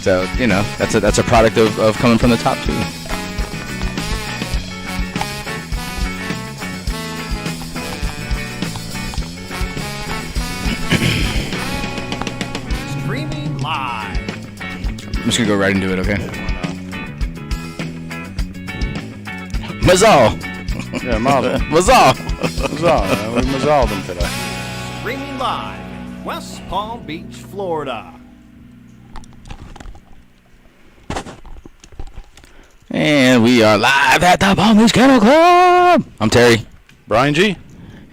So, that's a product of coming from the top, too. Streaming live. I'm just going to go right into it, okay? Mazal! Yeah, Mazel. Mazal! Mazel. We mazaled him today. Streaming live. West Palm Beach, Florida. And we are live at the Palm Beach Kennel Club! I'm Terry. Brian G.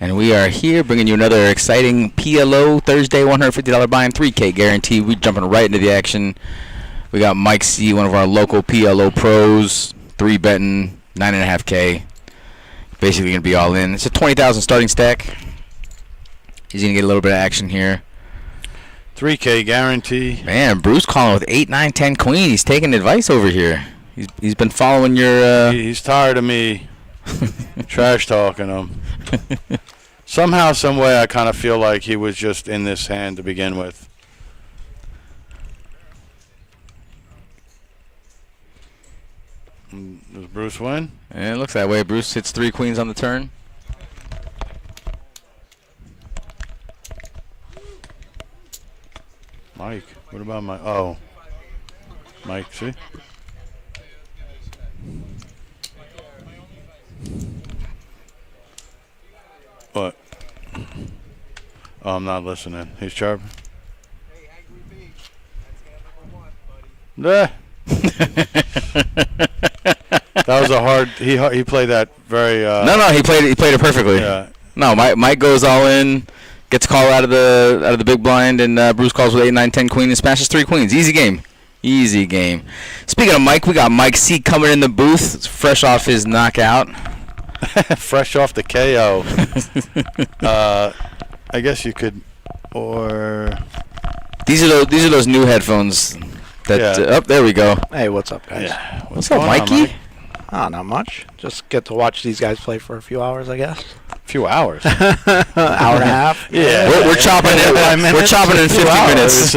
And we are here bringing you another exciting PLO Thursday $150 buy-in 3K guarantee. We're jumping right into the action. We got Mike C., one of our local PLO pros, 3-betting, 9.5K. Basically going to be all in. It's a 20,000 starting stack. He's going to get a little bit of action here. 3K guarantee. Man, Bruce calling with 8, 9, 10 queen. He's taking advice over here. He's been following your... He's tired of me trash talking him. Somehow, some way, I kind of feel like he was just in this hand to begin with. Does Bruce win? Yeah, it looks that way. Bruce hits 3 queens on the turn. Mike, what about Mike? Oh, Mike, see? What? Oh, I'm not listening. He's chirping. Nah. That was a hard. He played that very. No, he played it perfectly. Yeah. No, Mike goes all in, gets a call out of the big blind, and Bruce calls with 8, 9, 10 queen and smashes 3 queens. Easy game. Easy game. Speaking of Mike, we got Mike C. coming in the booth, fresh off his knockout. Fresh off the KO. I guess you could, or These are those new headphones. That Yeah. there we go. Hey, what's up, guys? yeah. What's up, going on, Mikey? Mike? Oh, not much. Just get to watch these guys play for a few hours, I guess. A few hours. Hour and a half. Yeah. We're chopping it. We're chopping in 50 minutes.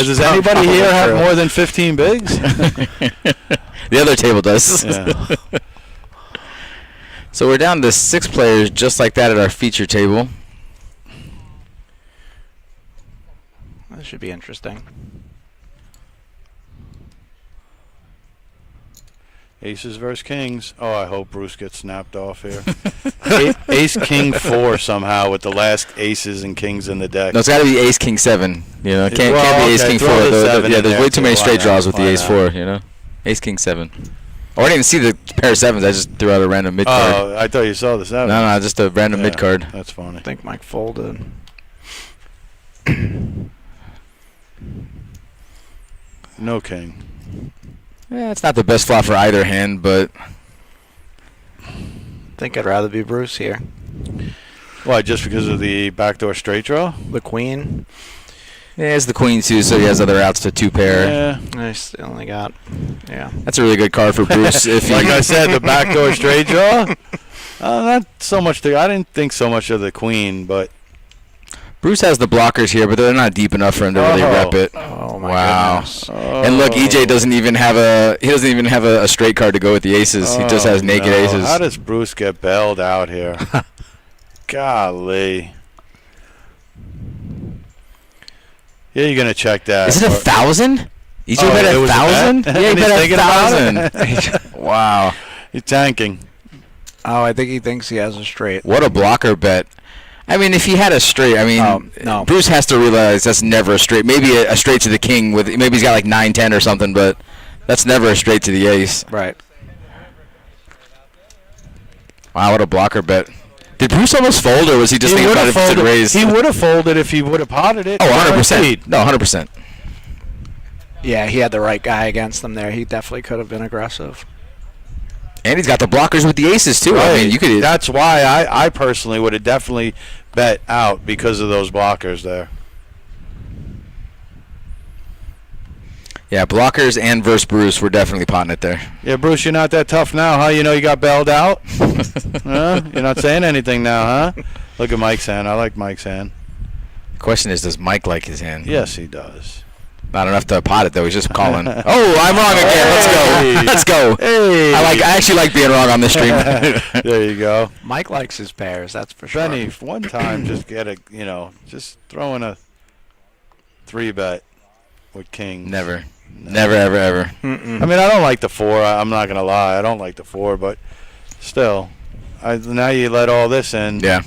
Does anybody here have more than 15 bigs? The other table does. Yeah. So we're down to 6 players just like that at our feature table. That should be interesting. Aces versus kings. Oh, I hope Bruce gets snapped off here. Ace king 4 somehow with the last aces and kings in the deck. No, it's got to be ace king 7. You know, it can't Well, be ace okay, king 4. throw the 7 Yeah, in there's there way too many too. straight Why draws not? with the ace 4. You know, ace king 7. Oh, I didn't even see the pair of 7s. I just threw out a random mid card. Oh, I thought you saw the 7. No, just a random mid card. That's funny. I think Mike folded. No king. Yeah, it's not the best flop for either hand, but I think I'd rather be Bruce here. Why, just because of the backdoor straight draw? The queen. yeah, it's the queen too, so he has other outs to 2 pair. Yeah. I still only got. Yeah. That's a really good card for Bruce. If Like he, I said, the backdoor straight draw. Not so much. I didn't think so much of the queen, but Bruce has the blockers here, but they're not deep enough for him to really rep it. Oh my Wow. goodness. And look, EJ doesn't even have a straight card to go with the aces. He just has naked no. aces. How does Bruce get bailed out here? Golly. Yeah, you're gonna check that. Is it 1,000? EJ bet it was a 1,000? bet? Yeah, he And he's bet thinking about 1,000. Wow. He's tanking. Oh, I think he thinks he has a straight. What a blocker bet. I mean, if he had a straight, I mean, no. Bruce has to realize that's never a straight. Maybe a straight to the king with maybe he's got like 9-10 or something, but that's never a straight to the ace. Right. Wow, what a blocker bet. Did Bruce almost fold, or was he just thinking about it to raise? He would have folded if he would have potted it. Oh, 100%. No, 100%. Yeah, he had the right guy against him there. He definitely could have been aggressive. And he's got the blockers with the aces too. Right. I mean, you could. That's why I personally would have definitely bet out because of those blockers there. Yeah, blockers and versus Bruce, we're definitely potting it there. Yeah, Bruce, you're not that tough now, huh? You know you got bailed out? Huh? You're not saying anything now, huh? Look at Mike's hand. I like Mike's hand. The question is, does Mike like his hand? Yes, he does. Not enough to pot it though. He's just calling. Oh, I'm wrong again. Let's go. Hey. I actually like being wrong on this stream. There you go. Mike likes his pairs, that's for sure. Benny, one time, just just throw in a 3-bet with kings. Never, ever. Mm-mm. I mean, I don't like the 4. I'm not gonna lie. I don't like the 4, but still, now you let all this in. Yeah.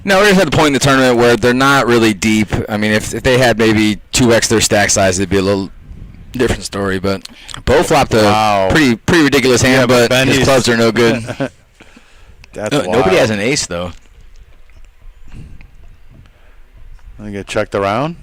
No, we're just at the point in the tournament where they're not really deep. I mean, if they had maybe 2x their stack size, it'd be a little different story. But Bo flopped a pretty ridiculous hand, but his clubs are no good. Nobody has an ace though. I get checked around.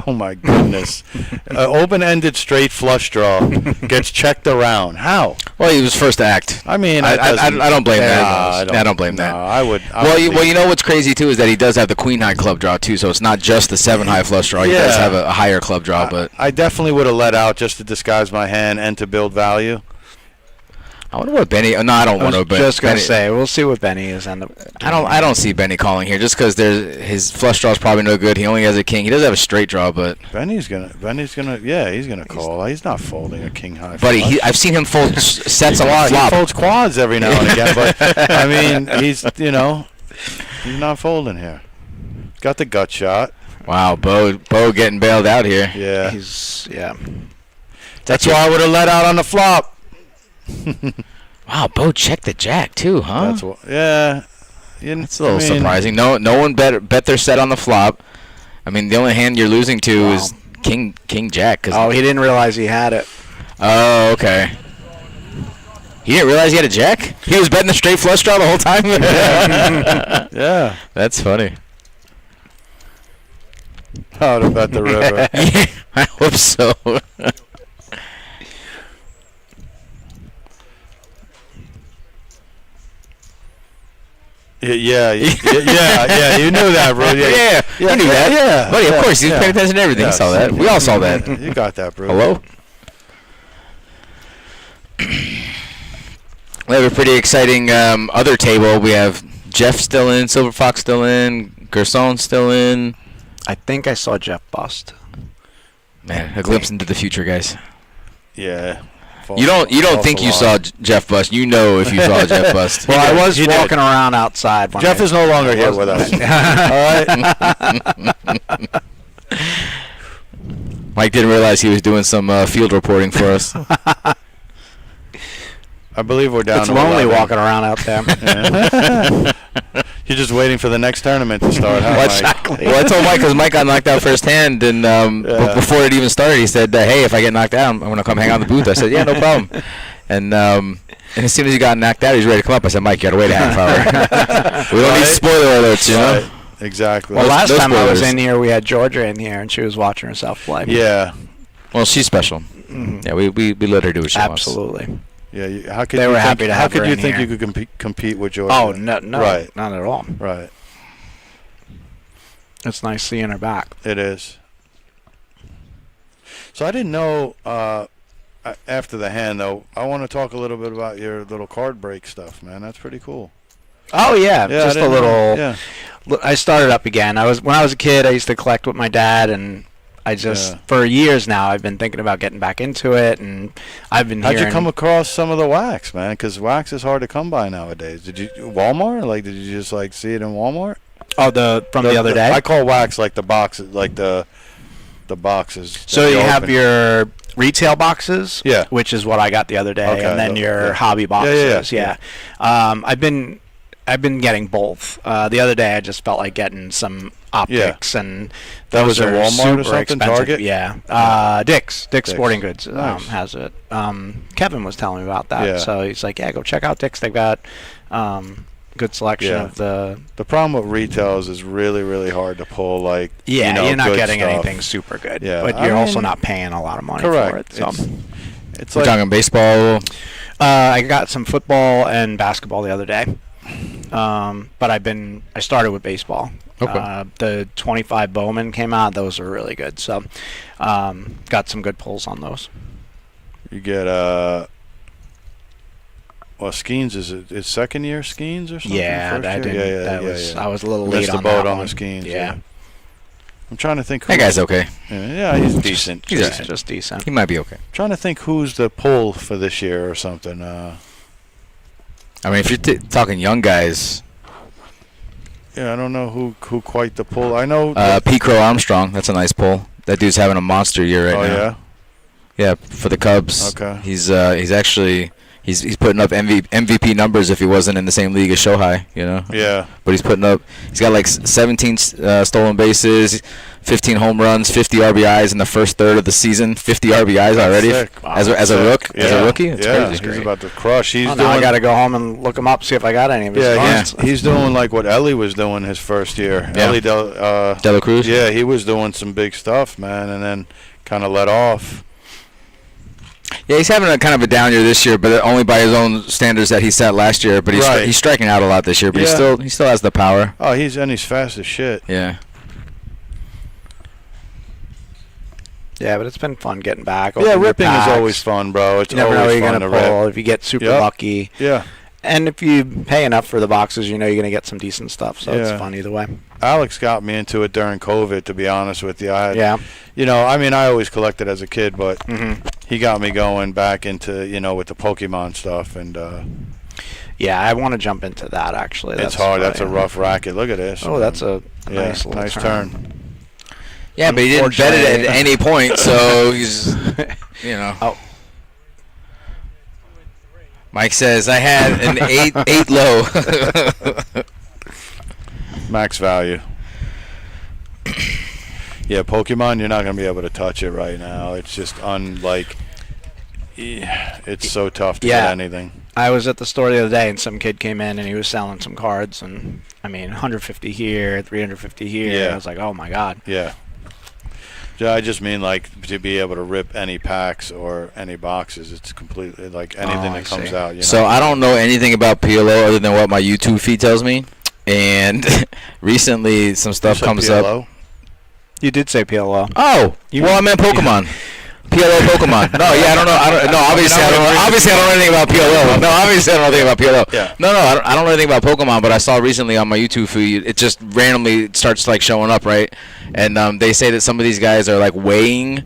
Oh my goodness! Open-ended straight flush draw gets checked around. How? Well, he was first to act. I mean, I don't blame that. I don't blame that. I would. Well, you know what's crazy too is that he does have the queen high club draw too, so it's not just the 7 high flush draw. He does have a higher club draw, but I definitely would have let out just to disguise my hand and to build value. I wonder what Benny. No, I don't want to. Just gonna say, we'll see what Benny is on the. I don't see Benny calling here just because his flush draw is probably no good. He only has a king. He does have a straight draw, but Benny's gonna he's gonna call. He's not folding a king high. But I've seen him fold sets on the He flop. folds quads every now and again, but I mean he's not folding here. He's got the gut shot. Wow, Bo getting bailed out here. Yeah, That's why I would have let out on the flop. Wow, Bo checked the jack too, huh? That's what. Yeah, it's a little surprising. No one bet their set on the flop. I mean, the only hand you're losing to is king jack. He didn't realize he had it. Oh, okay. He didn't realize he had a jack? He was betting the straight flush draw the whole time? Yeah. That's funny. I would have bet the river. Yeah, I hope so. Yeah, you knew that, bro. Yeah, you knew that. Yeah, buddy, of course, he's paying attention to everything. He saw that. We all saw that. You got that, bro. Hello? We have a pretty exciting other table. We have Jeff still in, Silver Fox still in, Gerson still in. I think I saw Jeff bust. Man, a glimpse into the future, guys. Yeah. You don't think you saw Jeff bust. You know if you saw Jeff bust. Well, I was walking around outside. Jeff is no longer here with us. All right. Mike didn't realize he was doing some field reporting for us. I believe we're down. It's lonely walking around out there. Yeah. You're just waiting for the next tournament to start, huh, Mike? Exactly. Well, I told Mike because Mike got knocked out first hand, and before it even started, he said, "Hey, if I get knocked out, I'm gonna come hang out in the booth." I said, "Yeah, no problem." And as soon as he got knocked out, he was ready to come up. I said, "Mike, you gotta wait a half hour. We don't need spoiler alerts, you know." Exactly. Well, last time I was in here, we had Georgia in here, and she was watching herself play. Yeah. Well, she's special. Mm-hmm. Yeah, we let her do what she wants. Absolutely. Yeah. How could they you were think, happy to how have could her you in think here. you could compete with Georgia? Oh no, right. Not at all. Right. It's nice seeing her back. It is. So I didn't know. After the hand, though, I want to talk a little bit about your little card break stuff, man. That's pretty cool. Oh yeah, just a little. Yeah. I started up again. When I was a kid, I used to collect with my dad, and I just for years now I've been thinking about getting back into it, and I've been. How'd you come across some of the wax, man? Because wax is hard to come by nowadays. Did you Walmart? Like, did you just see it in Walmart? Oh, from the other day. I call wax like the boxes, like the boxes. So you have your retail boxes, yeah, which is what I got the other day, and then your hobby boxes, yeah. I've been getting both. The other day I just felt like getting some optics, and those are Walmart super or something, expensive. Target? Yeah, Dick's Sporting Goods Nice. has it. Kevin was telling me about that, so he's like, "Yeah, go check out Dick's. They've got good selection of the." The problem with retails is really, really hard to pull. Like, you're not getting stuff. anything super good, but I you're mean, also not paying a lot of money correct. for it. So. It's We're like talking baseball. I got some football and basketball the other day, but I started with baseball. Okay. The 25 Bowman came out; those are really good. So, got some good pulls on those. you get Well, Skeens is second year Skeens or something? Yeah, First I year? didn't. Yeah, that was. yeah. I was a little Missed late the on boat that on one. the Skeens. Yeah. I'm trying to think. That guy's okay. Yeah, he's decent. He's Just, alright. just decent. He might be okay. Trying to think who's the pull for this year or something. I mean, if you're talking young guys, Yeah, I don't know who quite the pull. I know. P. Crow Armstrong, that's a nice pull. That dude's having a monster year right oh now. yeah. Yeah, for the Cubs. Okay. He's actually he's putting up MVP numbers if he wasn't in the same league as Shohei, you know. Yeah. But he's got like 17 stolen bases, 15 home runs, 50 RBIs in the first third of the season. 50 RBIs already Sick. as a rookie. It's crazy. He's about to crush. He's Oh, doing. now I got to go home and look him up, see if I got any of his cards. He's doing like what Ellie was doing his first year. Yeah. Ellie De La Cruz. Yeah, he was doing some big stuff, man, and then kind of let off. Yeah, he's having a kind of a down year this year, but only by his own standards that he set last year. But he's striking out a lot this year. But he still has the power. Oh, he's fast as shit. Yeah. Yeah, but it's been fun getting back. Yeah, opening ripping packs. is always fun, bro. It's You never know always what you're fun gonna to pull rip. if you get super Yep. lucky. Yeah. And if you pay enough for the boxes, you know you're gonna get some decent stuff. So it's Yeah. fun either way. Alex got me into it during COVID, to be honest with you. Yeah. I mean, I always collected as a kid, but Mm-hmm. he got me going back into, with the Pokemon stuff, and Yeah, I want to jump into that actually. it's hard. That's a rough racket. Look at this. Oh, that's a yeah, nice little nice turn. turn. Yeah, but he didn't bet it at any point, so he's, Oh. Mike says, I had an 8 low. Max value. Yeah, Pokemon, you're not going to be able to touch it right now. It's just it's so tough to get anything. I was at the store the other day, and some kid came in, and he was selling some cards, and, 150 here, 350 here. Yeah. And I was like, oh, my God. Yeah. Yeah, I just mean, to be able to rip any packs or any boxes. It's completely, anything that comes out. So I don't know anything about PLO other than what my YouTube feed tells me. And recently some stuff comes PLO? up. You did say PLO. Oh, I meant Pokemon. PLO Pokemon. No, yeah, I don't know. Obviously I don't know anything about PLO. No, obviously I don't know anything about PLO. Yeah. No, I don't know anything about Pokemon, but I saw recently on my YouTube feed, it just randomly starts showing up, right? And they say that some of these guys are weighing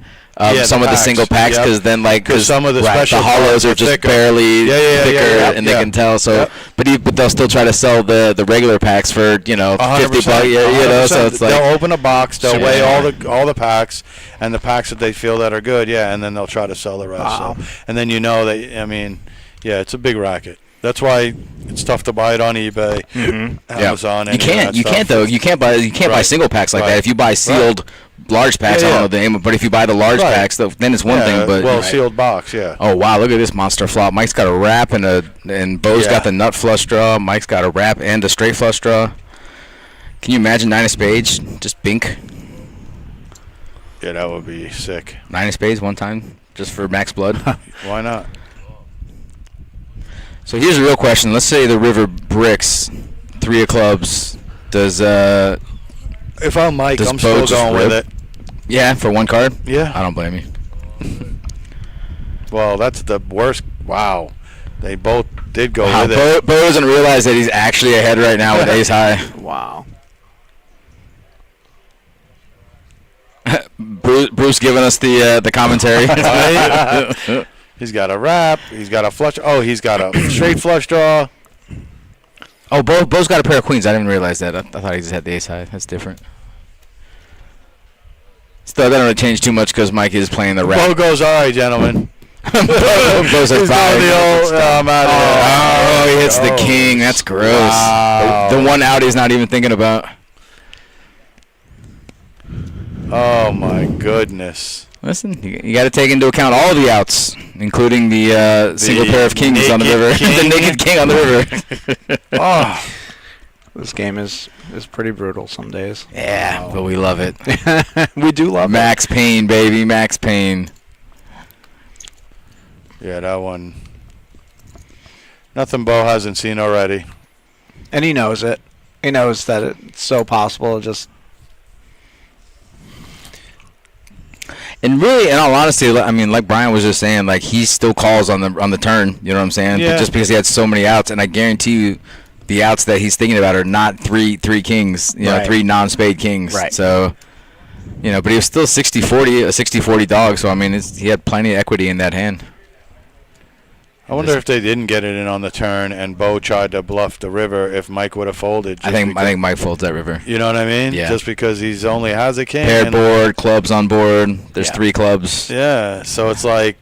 some of the single packs because then because some of the special the hollows are just thicker. barely thicker and they can tell. So, Yep. but they'll still try to sell the regular packs for $50. So it's they'll open a box, they'll Sure. weigh all the packs and the packs that they feel that are good, and then they'll try to sell the rest. Wow. So, and then it's a big racket. That's why it's tough to buy it on eBay, Amazon. You can't buy single packs like that. If you buy sealed large packs, I don't know the name, but if you buy the large packs, then it's one thing. But sealed box, yeah. Oh wow, look at this monster flop. Mike's got a wrap and Bo's got the nut flush draw. Mike's got a wrap and a straight flush draw. Can you imagine 9 of spades? Just bink. Yeah, that would be sick. 9 of spades one time, just for max blood. Why not? So here's a real question. Let's say the river bricks 3 of clubs. Does If I'm Mike, Does I'm still Bo just going with rip? it. Yeah, for 1 card? Yeah. I don't blame you. Well, that's the worst. Wow. They both did go Wow, with it. Bo doesn't realize that he's actually ahead right now with ace high. Wow. Bruce giving us the commentary. He's got a wrap. He's got a flush. Oh, he's got a straight flush draw. Oh, Bo's got a pair of queens. I didn't realize that. I thought he just had the ace high. That's different. Still, that doesn't really change too much because Mike is playing the wrap. Bo goes, all right, gentlemen. Bo's like, He's going the old, I'm out of here. Oh, he hits the king. That's gross. Wow. The one out he's not even thinking about. Oh, my goodness. Listen, you got to take into account all the outs, including the single pair of kings on the river. The naked king on the river. Oh. This game is pretty brutal some days. Yeah, but we love it. We do love Max Payne, baby. Max Payne. Yeah, that one. Nothing Bo hasn't seen already. it. And he knows it. He knows that it's so possible. And really, in all honesty, I mean, like Brian was just saying, like he still calls on the turn. You know what I'm saying? Yeah. But just because he had so many outs, and I guarantee you, the outs that he's thinking about are not three kings. You know, Right. 3 non-spade kings. Right. So, you know, but he was still 60-40, a 60-40 dog. So I mean, he had plenty of equity in that hand. I wonder if they didn't get it in on the turn and Bo tried to bluff the river, if Mike would have folded. I think Mike folds that river. You know what I mean? Yeah. Just because he's only has a king. Paired and- board, clubs on board. There's Yeah. 3 clubs. Yeah. So it's like,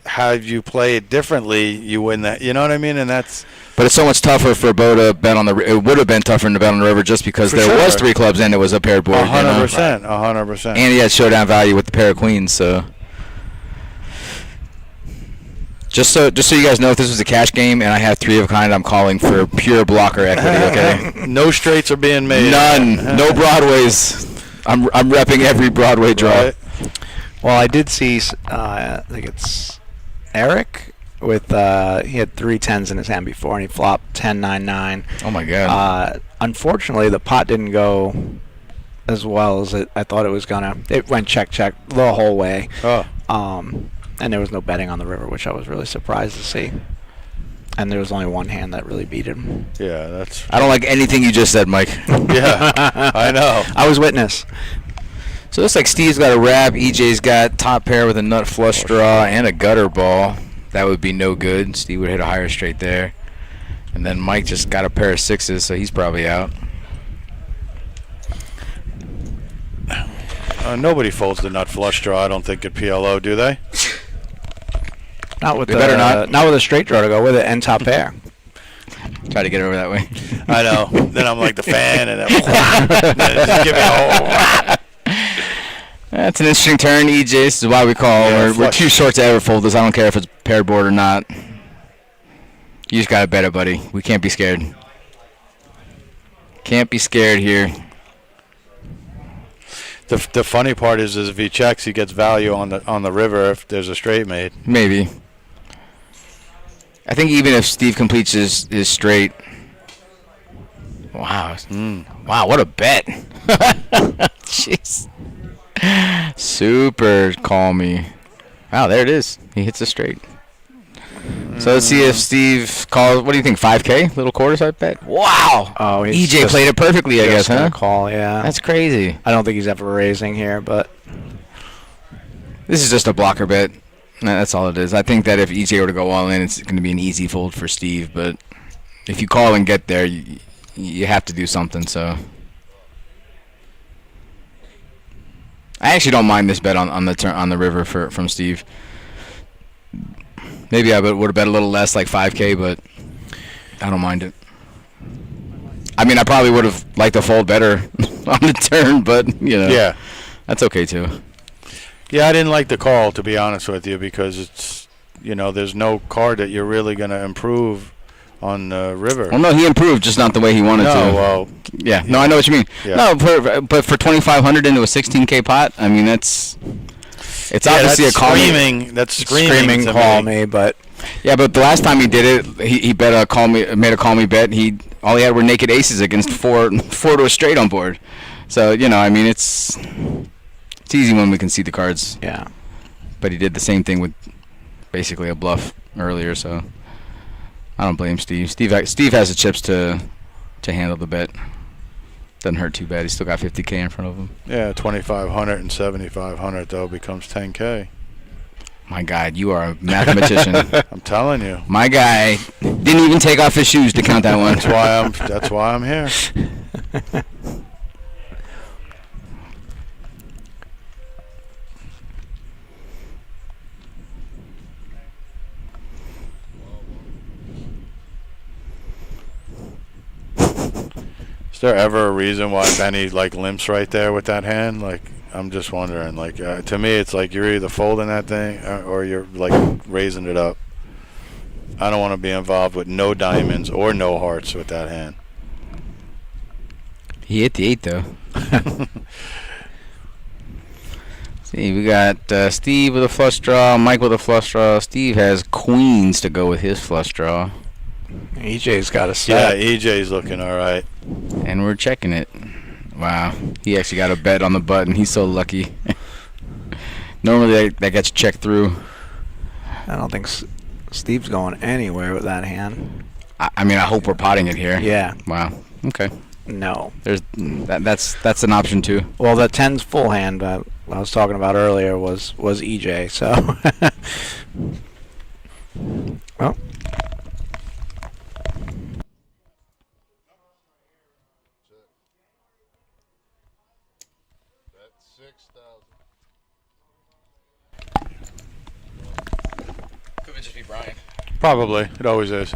had you play it differently, you win that. You know what I mean? And that's. But it's so much tougher for Bo to bet on the. It would have been tougher to bet on the river just because For there sure. was 3 clubs and it was a paired board. 100%. 100%. And he had showdown value with the pair of queens. So just so you guys know, if this was a cash game and I have 3 of a kind, I'm calling for pure blocker equity. Okay. No straights are being made. None. No Broadways. I'm repping every Broadway draw. Right? Well, I did see. I think it's Eric with he had 3 10s in his hand before, and he flopped 10-9-9. Oh my God. Unfortunately, the pot didn't go as well as I thought it was gonna. It went check the whole way. Oh. And there was no betting on the river, which I was really surprised to see. And there was only one hand that really beat him. Yeah, that's. I don't like anything you just said, Mike. Yeah, I know. I was witness. So it looks like Steve's got a wrap. EJ's got top pair with a nut flush draw and a gutter ball. That would be no good. Steve would hit a higher straight there. And then Mike just got a pair of 6s, so he's probably out. Nobody folds the nut flush draw, I don't think, at PLO, do they? Not with They better not. Not with a straight draw to go with it and top pair. Try to get it over that way. I know. Then I'm like the fan, and then just give me a whole. That's an interesting turn, EJ. This is why we call. Yeah, we're flush. too short to ever fold this. I don't care if it's paired board or not. You just gotta bet it, buddy. We can't be scared. Can't be scared here. The funny part is if he checks, he gets value on the river if there's a straight made. Maybe. I think even if Steve completes his straight. Wow. Wow, what a bet. Jeez. Super calmy. Wow, there it is. He hits a straight. So let's see if Steve calls. What do you think? 5K, little quarter side bet. Wow. Oh, he's EJ played it perfectly, I guess, huh? Call, yeah. That's crazy. I don't think he's ever raising here, but This is just a blocker bet. That's all it is. I think that if EJ were to go all in, it's going to be an easy fold for Steve. But if you call and get there, you have to do something. So I actually don't mind this bet on the river from Steve. Maybe I would have bet a little less, like 5K, but I don't mind it. I mean, I probably would have liked to fold better on the turn, but, you know. Yeah. That's okay, too. Yeah, I didn't like the call, to be honest with you, because it's, there's no card that you're really going to improve on the river. Well, no, he improved, just not the way he wanted to. Well. Yeah, no, I know what you mean. Yeah. No, but for 2,500 into a 16K pot, I mean, it's obviously that's a call. That's screaming to call me. me, but Yeah, but the last time he did it, he bet made a call me bet. All he had were naked aces against four to a straight on board. So I mean, it's easy when we can see the cards. yeah. But he did the same thing with basically a bluff earlier. So I don't blame Steve. Steve has the chips to handle the bet. Doesn't hurt too bad. He's still got 50K in front of him. Yeah, 2,500 and 7,500 though becomes 10K. My God, you are a mathematician. I'm telling you. My guy didn't even take off his shoes to count that one. That's why I'm here. Is there ever a reason why Benny limps right there with that hand? I'm just wondering. To me, it's like you're either folding that thing or you're raising it up. I don't want to be involved with no diamonds or no hearts with that hand. He hit the 8 though. See, we got Steve with a flush draw, Mike with a flush draw. Steve has queens to go with his flush draw. EJ's got a set. Yeah, EJ's looking all right. And we're checking it. Wow. He actually got a bet on the button. He's so lucky. Normally that gets checked through. I don't think Steve's going anywhere with that hand. I mean, I hope we're potting it here. Yeah. Wow. Okay. No. That's an option too. Well, the 10's full hand I was talking about earlier was EJ. So. Well. Could just be Brian. Probably. It always is.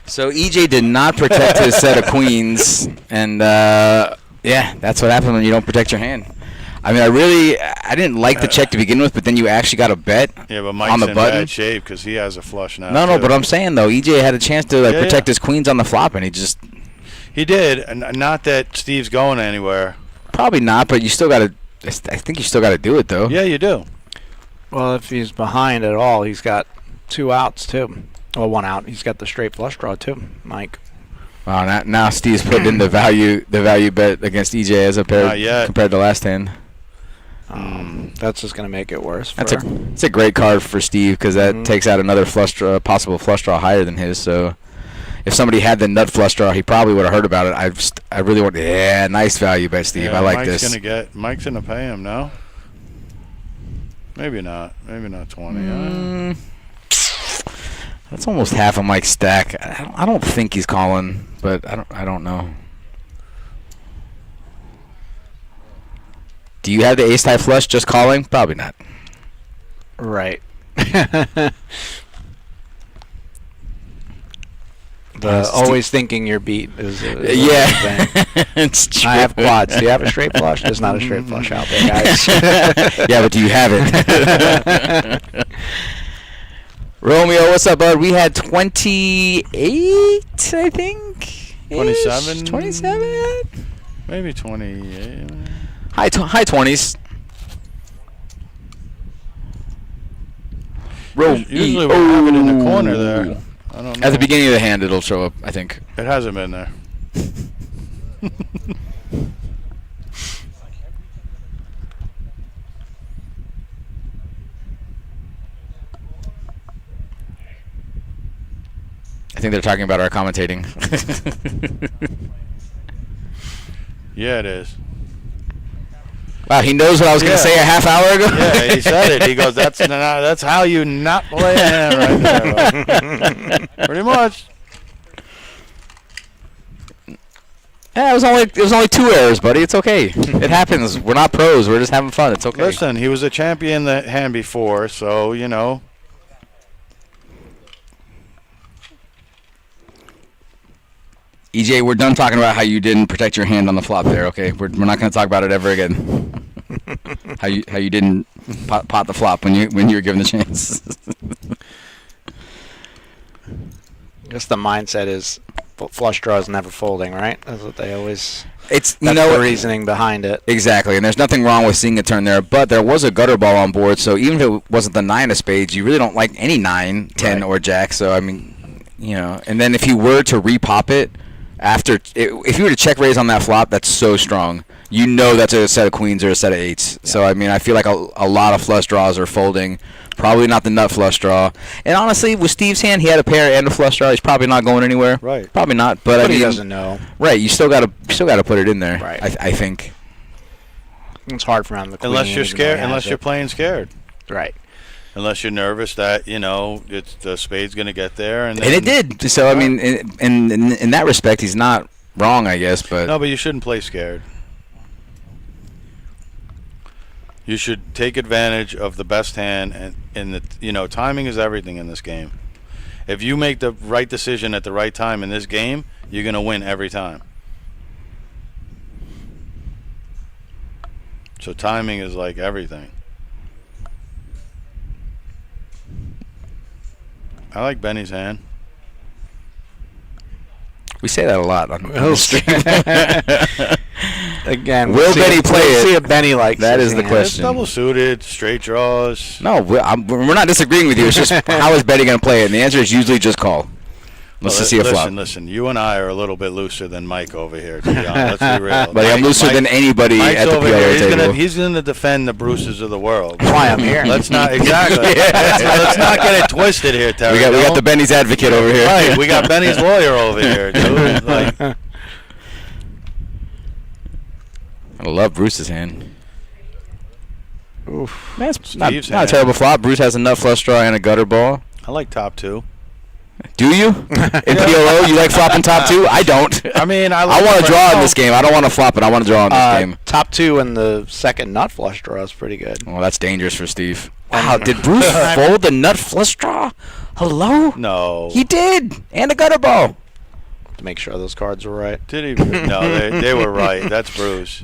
So EJ did not protect his set of queens, and yeah, that's what happens when you don't protect your hand. I mean, I didn't like the check to begin with, but then you actually got a bet Yeah, but Mike's on the in button. bad shape because he has a flush now. No, too. but I'm saying though, EJ had a chance to Yeah, protect yeah. his queens on the flop, and he just He did, and not that Steve's going anywhere. probably not. But you still got to. I think you still got to do it though. Yeah, you do. Well, if he's behind at all, he's got 2 outs too. Well, 1 out. He's got the straight flush draw too, Mike. Wow, now Steve's putting in the value bet against EJ as Not yet. compared to last hand. That's just going to make it worse. It's a great card for Steve because that takes out another possible flush draw higher than his. So if somebody had the nut flush draw, he probably would have heard about it. I really want. Yeah, nice value bet, Steve. Yeah, I like Mike's this. Mike's gonna pay him, no? Maybe not. Maybe not 20. That's almost half of Mike's stack. I don't think he's calling, but I don't know. Do you have the ace high flush just calling? Probably not. Right. Steve- Always thinking you're beat is Yeah, thing. it's true. I have quads. Do you have a straight flush? There's not a straight flush out there, guys. Yeah, but do you have it? Romeo, what's up, bud? We had 28, I think. 27? 27? Maybe 28. High 20s. Usually we have it in the corner there. I don't know. At the beginning of the hand, it'll show up, I think. It hasn't been there. I think they're talking about our commentating. Yeah, it is. Wow, he knows what I was going to say a half hour ago? Yeah, he said it. He goes, that's how you not play it right there. Pretty much. Yeah, it was only 2 errors, buddy. It's okay. It happens. We're not pros. We're just having fun. It's okay. Listen, he was a champion the hand before, so, you know. EJ, we're done talking about how you didn't protect your hand on the flop there, okay? We're not going to talk about it ever again. how you didn't pot the flop when you were given the chance. I guess the mindset is flush draws never folding, right? That's what they always. It's That's the reasoning behind it. Exactly, and there's nothing wrong with seeing a turn there, but there was a gutter ball on board, so even if it wasn't the 9 of spades, you really don't like any 9, 10, Right. or jack. So I mean, you know, and then if you were to repop it if you were to check raise on that flop, that's so strong. You know that's a set of queens or a set of 8s. Yeah. So I mean, I feel like a lot of flush draws are folding. Probably not the nut flush draw. And honestly, with Steve's hand, he had a pair and a flush draw. He's probably not going anywhere. Right. Probably not. But I mean, he doesn't know. Right. You still got to put it in there. Right. I think. It's hard for him. Unless you're scared. Unless you're playing scared. Right. Unless you're nervous that it's the spade's going to get there, and it did. So I mean, in that respect, he's not wrong, I guess. But no, but you shouldn't play scared. You should take advantage of the best hand, and timing is everything in this game. If you make the right decision at the right time in this game, you're going to win every time. So timing is like everything. I like Benny's hand. We say that a lot on the stream. Again, will Benny play it? See if Benny likes that his is the hand. question. It's double suited, straight draws. No, we're not disagreeing with you. It's just how is Benny going to play it? And the answer is usually just call. Let's just see a flop. Listen. You and I are a little bit looser than Mike over here. To be honest, let's be real. But I'm looser than anybody Mike's at the over PLO here. table. He's gonna defend the Bruces of the world. That's why I'm here. Let's not exactly. Let's not get it twisted here, Terry. We got the Benny's advocate over here. Right, we got Benny's lawyer over here, dude. Like, I love Bruce's hand. Oof. That's not Steve's a hand. terrible flop. Bruce has a nut flush draw and a gutter ball. I like top two. Do you? In PLO, you like flopping top two? I don't. I mean, I want to draw in this game. I don't want to flop it. I want to draw in this game. Top two and the second nut flush draw is pretty good. Well, that's dangerous for Steve. Wow, did Bruce fold the nut flush draw? Hello? No. He did. And a gutter ball. To make sure those cards were right. Did he? No, they were right. That's Bruce.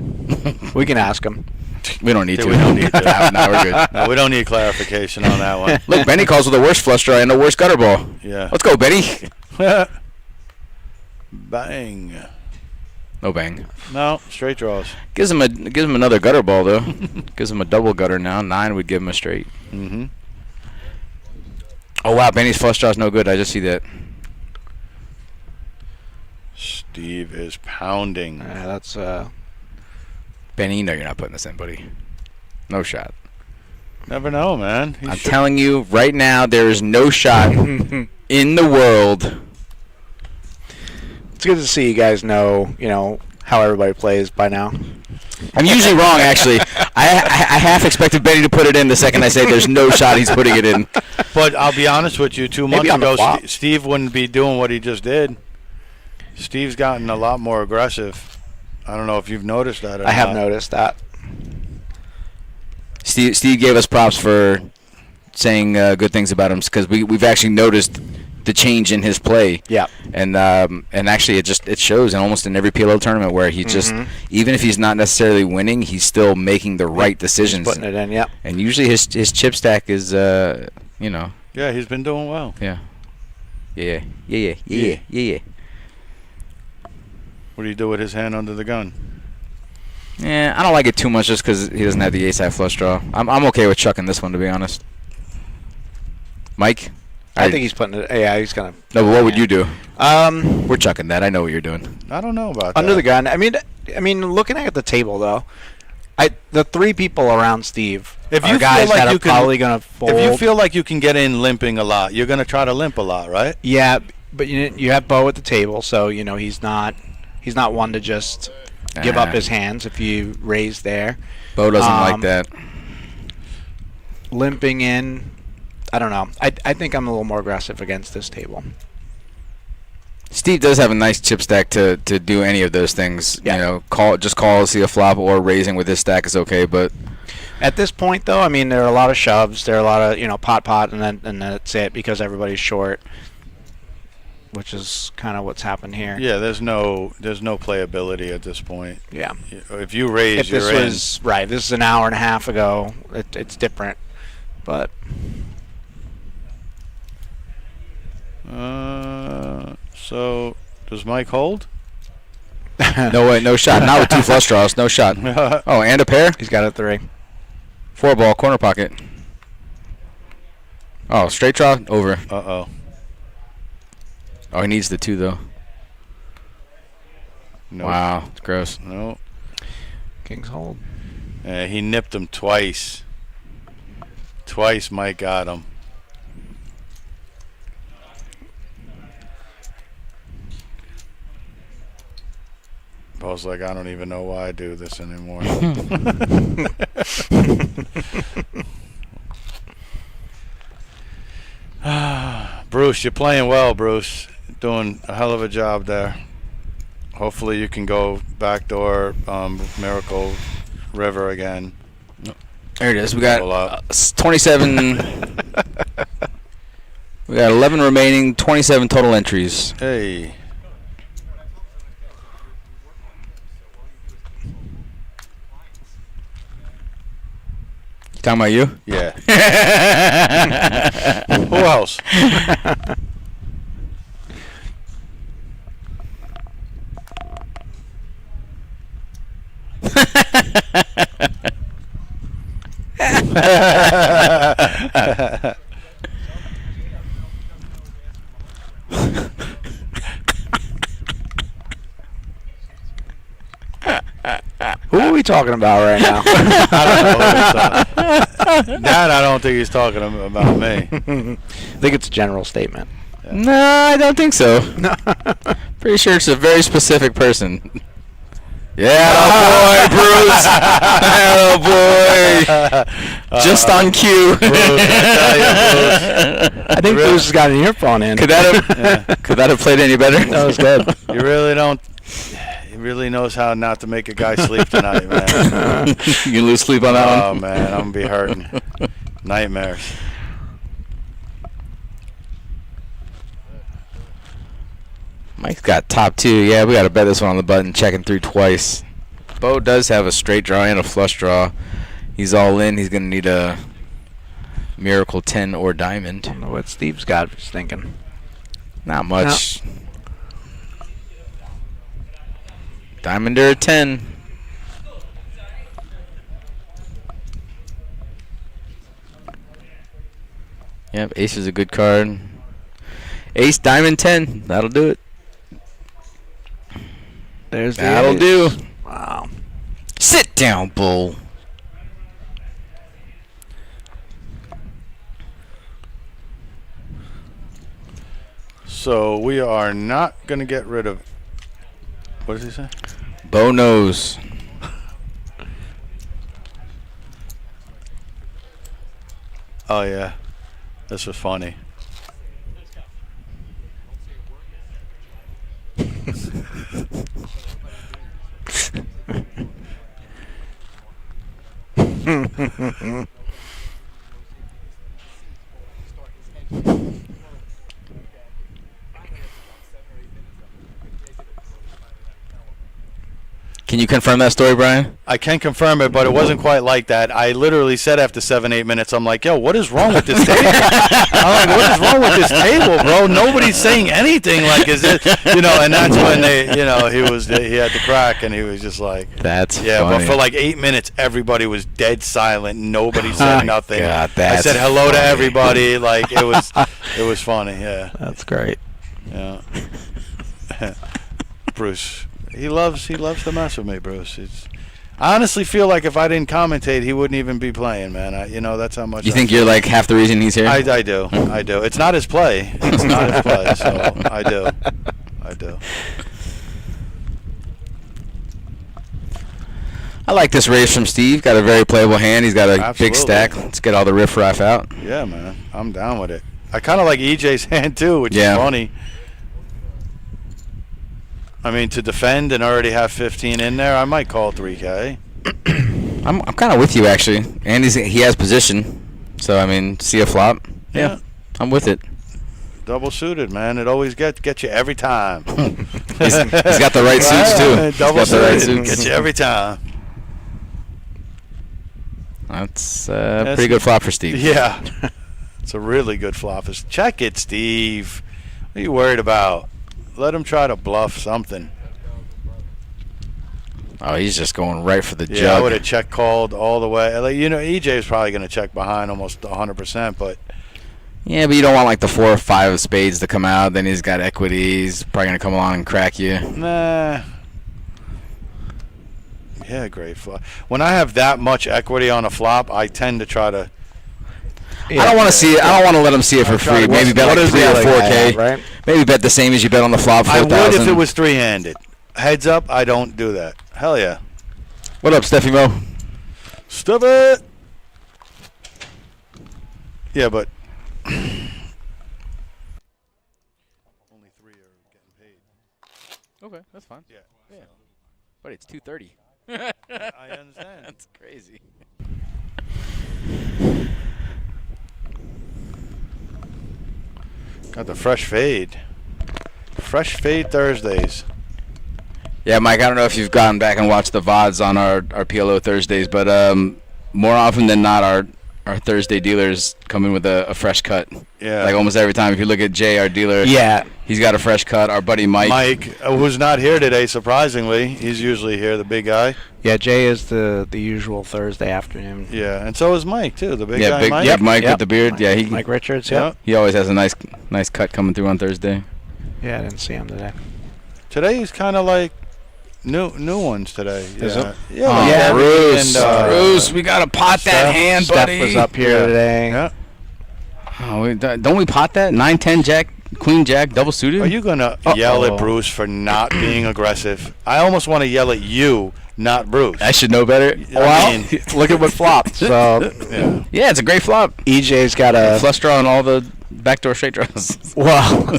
We can ask him. We don't need to. We don't need to. No, we're good. No, we don't need clarification on that one. Look, Benny calls with the worst flush draw and the worst gutter ball. Yeah. Let's go, Benny. Bang. No bang. No, straight draws. Gives him another gutter ball though. Gives him a double gutter now. 9 would give him a straight. Mm-hmm. Oh wow, Benny's flush draw's no good. I just see that. Steve is pounding. That's Benny, no, you're not putting this in, buddy. No shot. Never know, man. I'm telling you right now, there is no shot in the world. It's good to see you guys know how everybody plays by now. I'm usually wrong, actually. I half expected Benny to put it in the second I say there's no shot he's putting it in. But I'll be honest with you, 2 months Maybe on the ago, flop. Steve wouldn't be doing what he just did. Steve's gotten a lot more aggressive. I don't know if you've noticed that or I have not. noticed that. Steve gave us props for saying good things about him because we've actually noticed the change in his play. Yeah. And actually it shows in almost in every PLO tournament where he just even if he's not necessarily winning, he's still making the right decisions. He's putting it in, yeah. And usually his chip stack is Yeah, he's been doing well. Yeah. Yeah. What do you do with his hand under the gun? Yeah, I don't like it too much just because he doesn't have the ace-high flush draw. I'm okay with chucking this one, to be honest. Mike? I think he's putting it. Yeah, he's gonna. No, but what would you do? We're We're chucking that. I know what you're doing. I don't know about under that. the gun. I mean, looking at the table though, the 3 people around Steve If are you guys feel like that you are can- probably gonna fold. If you feel like you can get in limping a lot, you're going to try to limp a lot, right? Yeah, but you have Bo at the table, so he's not one to just give up his hands if you raise there. Bo doesn't like that. Limping in, I don't know. I think I'm a little more aggressive against this table. Steve does have a nice chip stack to do any of those things. Yeah. Call, see a flop, or raising with his stack is okay, but At this point, though, I mean, there are a lot of shoves. There are a lot of pot, and then that's it because everybody's short, which is kind of what's happened here. Yeah, there's no playability at this point. Yeah. If you raise, If this you're was right, this is an hour and a half ago. It's different, but So does Mike hold? no way, no shot. Not with 2 flush draws, no shot. Oh, and a pair? he's got a 3. 4 ball, corner pocket. Oh, straight draw, over. Uh-oh. Oh, he needs the 2 though. No. Wow, it's gross. No. King's hold. He nipped him twice. Twice Mike got him. Bo's like, I don't even know why I do this anymore. Bruce, you're playing well, Bruce. Doing a hell of a job there. Hopefully you can go backdoor Miracle River again. There it is. We got Pull up. 27. We got 11 remaining, 27 total entries. Hey. You talking about you? Yeah. Who else? Who are we talking about right now? I don't know. That I don't think he's talking about me. I think it's a general statement. No, I don't think so. Pretty sure it's a very specific person. Yeah, oh boy, Bruce. Oh boy. Just on cue. Bruce, I think Bruce has got an earphone in. Could that have played any better? That was good. You really don't. He really knows how not to make a guy sleep tonight, man. You lose sleep on that one? Oh man, I'm gonna be hurting. Nightmares. Mike's got top 2. Yeah, we got to bet this one on the button. Checking through twice. Bo does have a straight draw and a flush draw. He's all in. He's going to need a miracle 10 or diamond. I don't know what Steve's got. He's thinking. Not much. No. Diamond or a 10. Yep, ace is a good card. Ace, diamond, 10. That'll do it. There's the That'll ace. do. Wow. Sit down, bull. So we are not going to get rid of. What does he say? Bo knows. Oh yeah, this was funny. Can you confirm that story, Brian? I can confirm it, but it wasn't quite like that. I literally said after 7-8 minutes, I'm like, yo, what is wrong with this table? I'm like, what is wrong with this table, bro? Nobody's saying anything. Like, is it, and that's when they, he had the crack, and he was just like, that's funny. But for like 8 minutes, everybody was dead silent. Nobody said nothing. God, I said hello funny. to everybody. Like, it was funny. Yeah. That's great. Yeah. Bruce. He loves to mess with me, Bruce. I honestly feel like if I didn't commentate, he wouldn't even be playing, man. That's how much. You think you're like half the reason he's here? I do. It's not his play. It's not his play. So I do. I like this raise from Steve. Got a very playable hand. He's got a Absolutely. big stack. Let's get all the riffraff out. Yeah, man. I'm down with it. I kind of like EJ's hand too, which is funny. I mean, to defend and already have 15 in there, I might call 3K. I'm kind of with you, actually. And he has position. So, I mean, see a flop? Yeah. I'm with it. Double suited, man. It always gets you every time. he's got the right suits, too. Double suited. Right suits. Gets you every time. That's a pretty good flop for Steve. Yeah. It's a really good flop. Check it, Steve. What are you worried about? Let him try to bluff something. Oh, he's just going right for the jug. Yeah, I would have check called all the way. Like, EJ is probably going to check behind almost 100%, but. Yeah, but you don't want like the 4 or 5 of spades to come out. Then he's got equity. He's probably going to come along and crack you. Nah. Yeah, great flop. When I have that much equity on a flop, I tend to try to. Yeah, I don't want to see it. I don't want to let him see it for free. Maybe bet like 3 or 4K. Right? Maybe bet the same as you bet on the flop. 4,000. I would if it was 3-handed. Heads up, I don't do that. Hell yeah. What up, Steffi Mo? Stuff it. Yeah, but only 3 are getting paid. Okay, that's fine. Yeah. But it's 2:30. I understand. That's crazy. Got the fresh fade. Fresh fade Thursdays. Yeah, Mike, I don't know if you've gone back and watched the VODs on our PLO Thursdays, but more often than not, our Thursday dealers come in with a fresh cut. Yeah. Like almost every time. If you look at Jay, our dealer, he's got a fresh cut. Our buddy Mike, who's not here today, surprisingly. He's usually here, the big guy. Yeah, Jay is the usual Thursday afternoon. Yeah, and so is Mike, too, the big guy, Mike. Yeah, Mike with the beard. Yeah, Mike Richards, yeah. He always has a nice cut coming through on Thursday. Yeah, I didn't see him today. Today he's kind of like new ones today. Is Yeah. it? Yeah. Oh, like yeah, Bruce. Bruce, we gotta pot that Steph- hand, Steph buddy. was up here today. Yeah. Oh, don't we pot that 9-10 Jack, Queen Jack, double suited? Are you gonna yell at Bruce for not being aggressive? I almost want to yell at you, not Bruce. I should know better. I mean, Look at what flopped. So yeah. Yeah, it's a great flop. EJ's got a Flush draw and all the backdoor straight draws. well.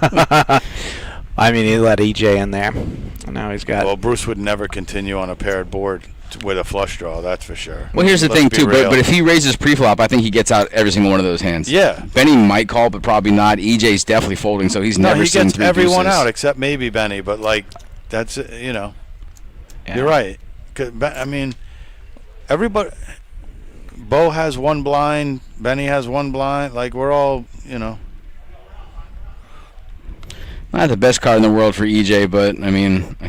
I mean, he let EJ in there, and now he's got. Well, Bruce would never continue on a paired board with a flush draw. That's for sure. Well, here's the Let's thing be too. real. But if he raises pre-flop, I think he gets out every single one of those hands. Yeah. Benny might call, but probably not. EJ's definitely folding, so he's never he seen gets three everyone deuces. out except maybe Benny. But like, that's Yeah. You're right. 'Cause I mean, everybody. Bo has one blind. Benny has one blind. Like we're all, Not the best card in the world for EJ, but I mean, I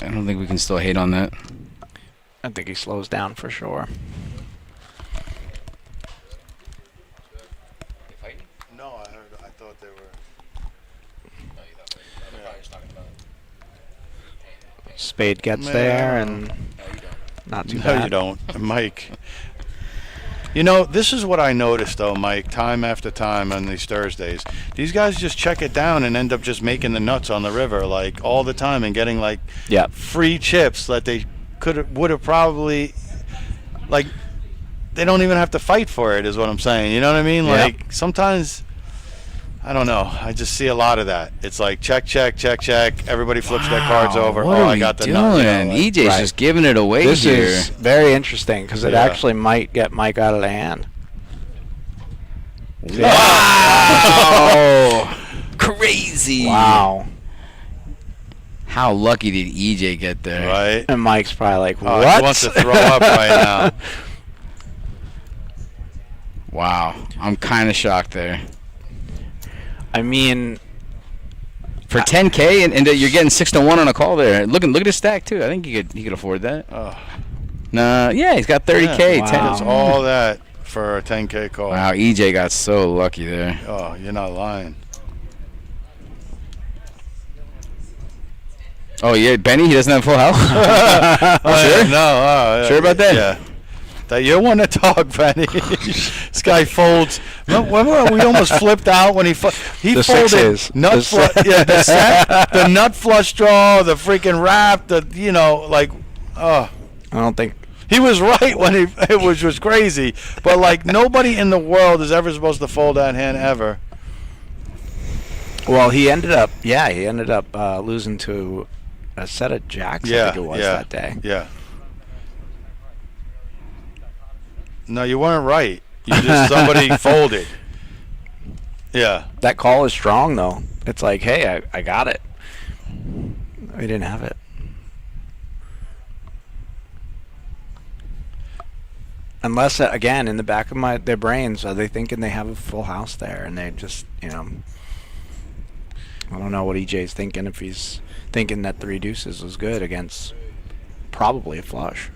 don't think we can still hate on that. I think he slows down for sure. No, I thought they were. Spade gets Man. there, and not too No, bad. you don't, Mike. This is what I noticed, though, Mike, time after time on these Thursdays. These guys just check it down and end up just making the nuts on the river, like, all the time and getting, like, Yeah. free chips that they would have probably, like, they don't even have to fight for it, is what I'm saying. You know what I mean? Yeah. Like, sometimes, I don't know. I just see a lot of that. It's like, check, check, check, check. Everybody flips their cards over. What Oh, are I we got the doing? nut. EJ's Right. just giving it away This here. is very interesting because it Yeah. actually might get Mike out of the hand. Wow! Crazy! Wow. How lucky did EJ get there? Right? And Mike's probably like, Oh, what? he wants to throw up right now. Wow, I'm kind of shocked there. I mean, For 10K and you're getting 6-1 on a call there. Look at his stack too. I think he could afford that. Oh. Nah, yeah, he's got 30K. Yeah, 10. wow. It's all that for a 10K call. Wow, EJ got so lucky there. Oh, you're not lying. Oh yeah, Benny, he doesn't have full house. Sure? No. Sure about that? Yeah. That you want to talk, Benny. This guy folds. Remember we almost flipped out when he The folded sixes. nut The the set, the nut flush draw, the freaking wrap, I don't think. he was right when it was crazy. But like nobody in the world is ever supposed to fold that hand ever. Well, he ended up losing to a set of jacks. I think it was that day. Yeah. No, you weren't right. You just somebody folded. Yeah. That call is strong though. It's like, hey, I got it. I didn't have it. Unless, again, in the back of their brains, are they thinking they have a full house there, and they just, I don't know what EJ's thinking, if he's thinking that 3 deuces was good against probably a flush.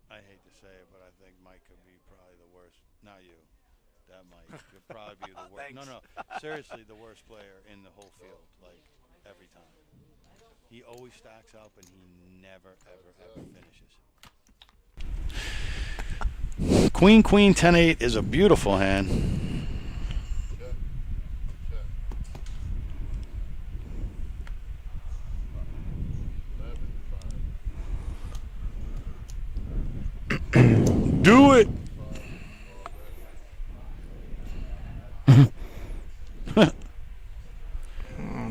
I hate to say it, but I think Mike could be probably the worst. Not you. That Mike could probably be the worst. No. Seriously, the worst player in the whole field, like, every time. He always stacks up, and he never, ever, ever finishes. Queen, 10-8 is a beautiful hand. Do it.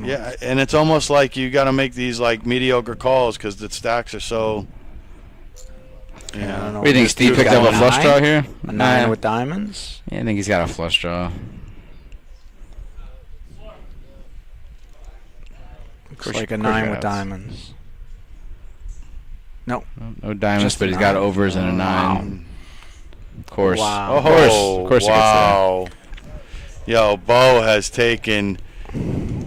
Yeah, and it's almost like you got to make these like mediocre calls because the stacks are so. I don't know. What do you think, Steve picked up a flush draw here? A 9 with diamonds? Yeah, I think he's got a flush draw. Looks like a 9 with diamonds. No. No diamonds, Just but a he's got 9. overs and a 9. Of course. Wow. Of course he gets wow. Yo, Bo has taken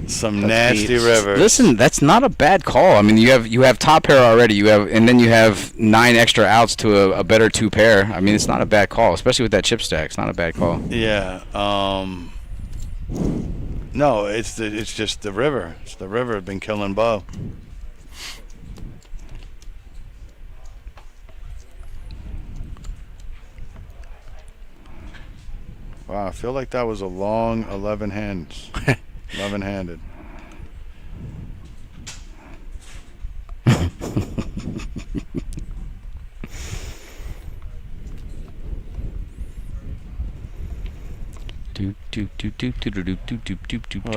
some nasty beats. rivers. Listen, that's not a bad call. I mean, you have top pair already. And then you have 9 extra outs to a better 2 pair. I mean, it's not a bad call, especially with that chip stack. It's not a bad call. Yeah. No, it's just the river. It's the river been killing Bo. Wow, I feel like that was a long 11 hands. 11-handed. Well,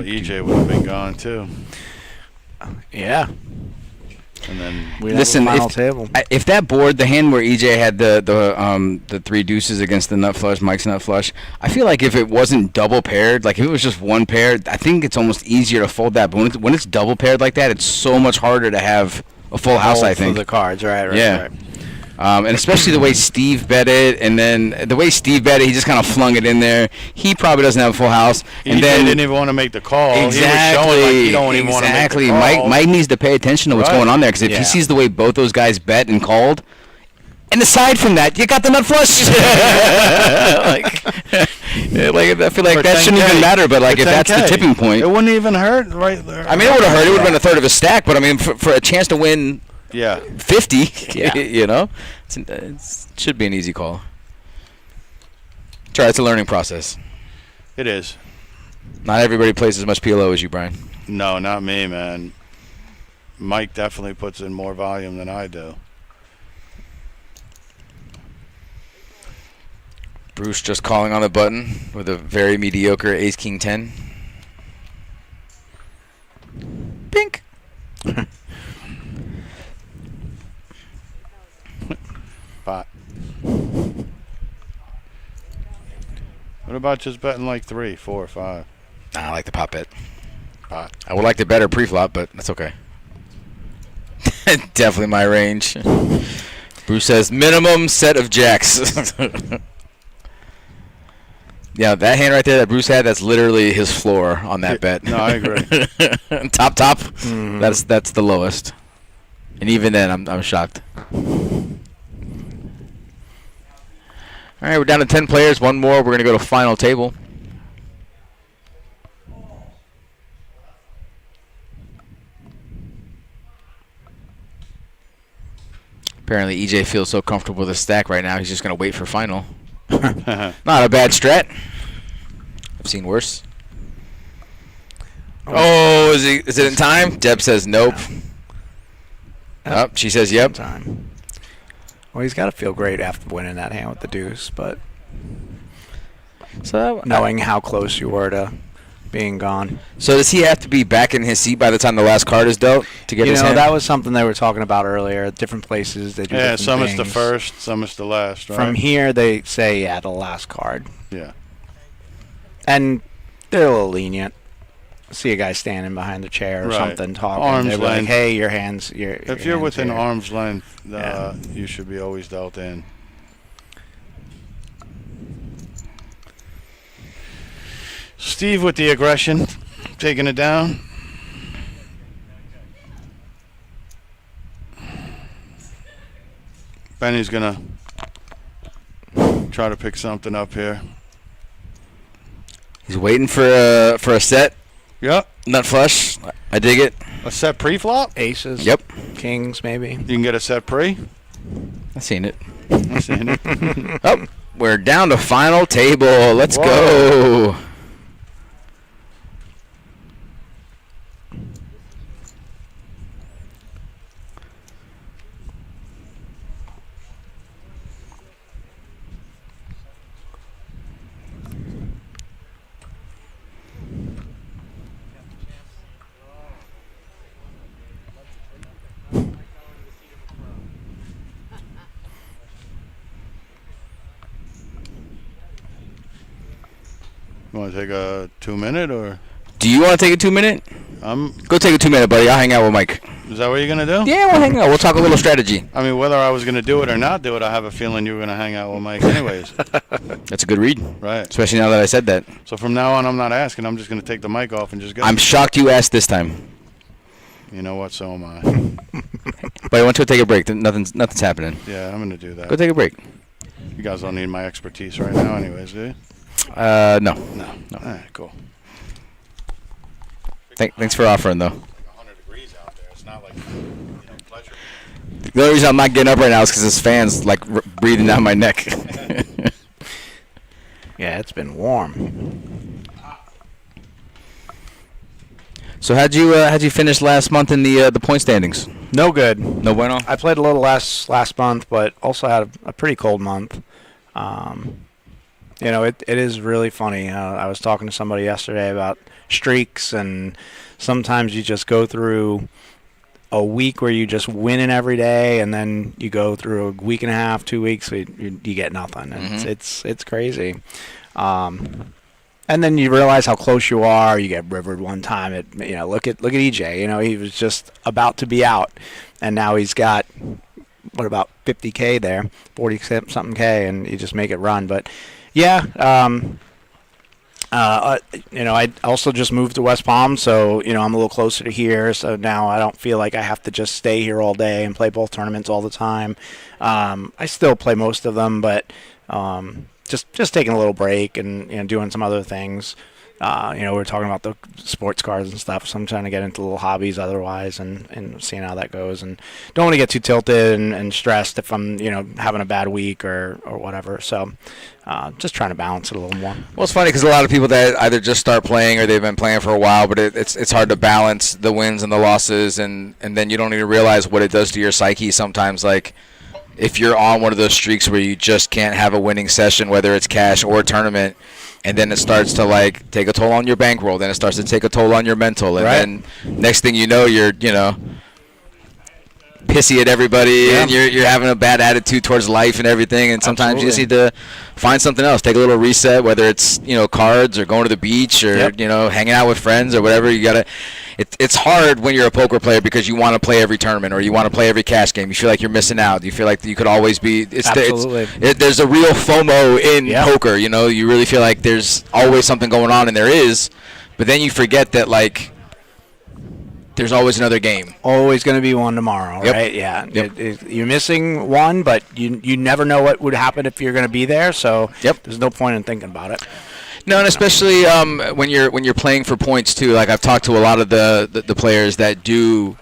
EJ would have been gone too. Yeah. And then Listen, final table. if that board, the hand where EJ had the three deuces against the nut flush, Mike's nut flush, I feel like if it wasn't double paired, like if it was just one pair, I think it's almost easier to fold that. But when it's double paired like that, it's so much harder to have a full house. I think For the cards, right? Yeah. Right. And especially the way Steve bet it, and then the way Steve bet it, he just kind of flung it in there. He probably doesn't have a full house. And EJ then didn't even want to make the call. Exactly. He was showing like he don't even want to make the call. Mike needs to pay attention to what's Right. going on there, because if he sees the way both those guys bet and called, and aside from that, you got the nut flush. I feel like For that shouldn't 10K. even matter. But like, For if that's the 10K. tipping point, It wouldn't even hurt, right there. I mean, it would have hurt. It would have been a third of a stack. But I mean, for a chance to win Yeah. 50, Yeah. you know, it should be an easy call. Try. It's a learning process. It is. Not everybody plays as much PLO as you, Brian. No, not me, man. Mike definitely puts in more volume than I do. Bruce just calling on the button with a very mediocre ace king 10. Pink. Pot. What about just betting like 3, 4, 5? Nah, I like the pot bet. Pot. I would like the better pre-flop, but that's okay. Definitely my range. Bruce says minimum set of jacks. Yeah, that hand right there that Bruce had, that's literally his floor on that bet. No, I agree. top. Mm-hmm. That's the lowest. And even then, I'm shocked. All right, we're down to 10 players. One more. We're going to go to final table. Apparently, EJ feels so comfortable with his stack right now, he's just going to wait for final. Not a bad strat. I've seen worse. Oh, is it in time? Deb says nope. Oh, she says yep. Time. Well, he's got to feel great after winning that hand with the deuce, but So knowing how close you were to being gone. So does he have to be back in his seat by the time the last card is dealt to get You his know, hand? that was something they were talking about earlier. Different places, they do Yeah, different some is the things. first, some is the last, right? From here, they say, the last card. Yeah. And they're a little lenient. See a guy standing behind the chair or Right. something talking. Arm's They're like, length. hey, your hands. If you're within here. arm's length, Yeah. you should be always dealt in. Steve with the aggression, taking it down. Benny's gonna try to pick something up here. He's waiting for a set. Yep. Nut flush. I dig it. A set pre-flop? Aces. Yep. Kings, maybe. You can get a set pre? I've seen it. I've seen it. Oh, we're down to final table. Let's Whoa. go. You want to take a 2-minute or? Do you want to take a 2-minute? Go take a 2-minute, buddy. I'll hang out with Mike. Is that what you're gonna do? Yeah, we'll hang out. We'll talk a little strategy. I mean, whether I was gonna do it or not do it, I have a feeling you were gonna hang out with Mike anyways. That's a good read. Right. Especially now that I said that. So from now on, I'm not asking. I'm just gonna take the mic off and just go. I'm shocked you asked this time. You know what? So am I. But I want to take a break. Nothing's happening. Yeah, I'm gonna do that. Go take a break. You guys don't need my expertise right now, anyways, do you? No. No. All right, cool. Thanks for offering, though. 100 degrees out there. It's not like pleasure. The only reason I'm not getting up right now is because this fan's like breathing down my neck. Yeah, it's been warm. So how'd you finish last month in the point standings? No good. No bueno. I played a little less last month, but also had a pretty cold month. It is really funny. I was talking to somebody yesterday about streaks, and sometimes you just go through a week where you just winning every day, and then you go through a week and a half, 2 weeks, you get nothing. And it's crazy. And then you realize how close you are. You get rivered one time. Look at EJ. He was just about to be out, and now he's got about 50K there, 40-something K, and you just make it run. But yeah, I also just moved to West Palm, so I'm a little closer to here. So now I don't feel like I have to just stay here all day and play both tournaments all the time. I still play most of them, but just taking a little break and doing some other things. We were talking about the sports cars and stuff, so I'm trying to get into little hobbies otherwise and seeing how that goes. And don't want to get too tilted and stressed if I'm, having a bad week or whatever. So just trying to balance it a little more. Well, it's funny because a lot of people that either just start playing or they've been playing for a while, but it's hard to balance the wins and the losses, and then you don't even realize what it does to your psyche sometimes. Like, if you're on one of those streaks where you just can't have a winning session, whether it's cash or a tournament, and then it starts to take a toll on your bankroll, then it starts to take a toll on your mental, and then next thing you know, you're pissy at everybody, and you're having a bad attitude towards life and everything. And sometimes you just need to find something else, take a little reset, whether it's cards or going to the beach or hanging out with friends or whatever. You gotta. It's hard when you're a poker player because you want to play every tournament or you want to play every cash game. You feel like you're missing out. You feel like you could always be. Absolutely. There's a real FOMO in poker. You really feel like there's always something going on, and there is. But then you forget that there's always another game. Always going to be one tomorrow, right? Yeah. Yep. You're missing one, but you never know what would happen if you're going to be there. So there's no point in thinking about it. No, and especially when you're playing for points too. Like, I've talked to a lot of the players that do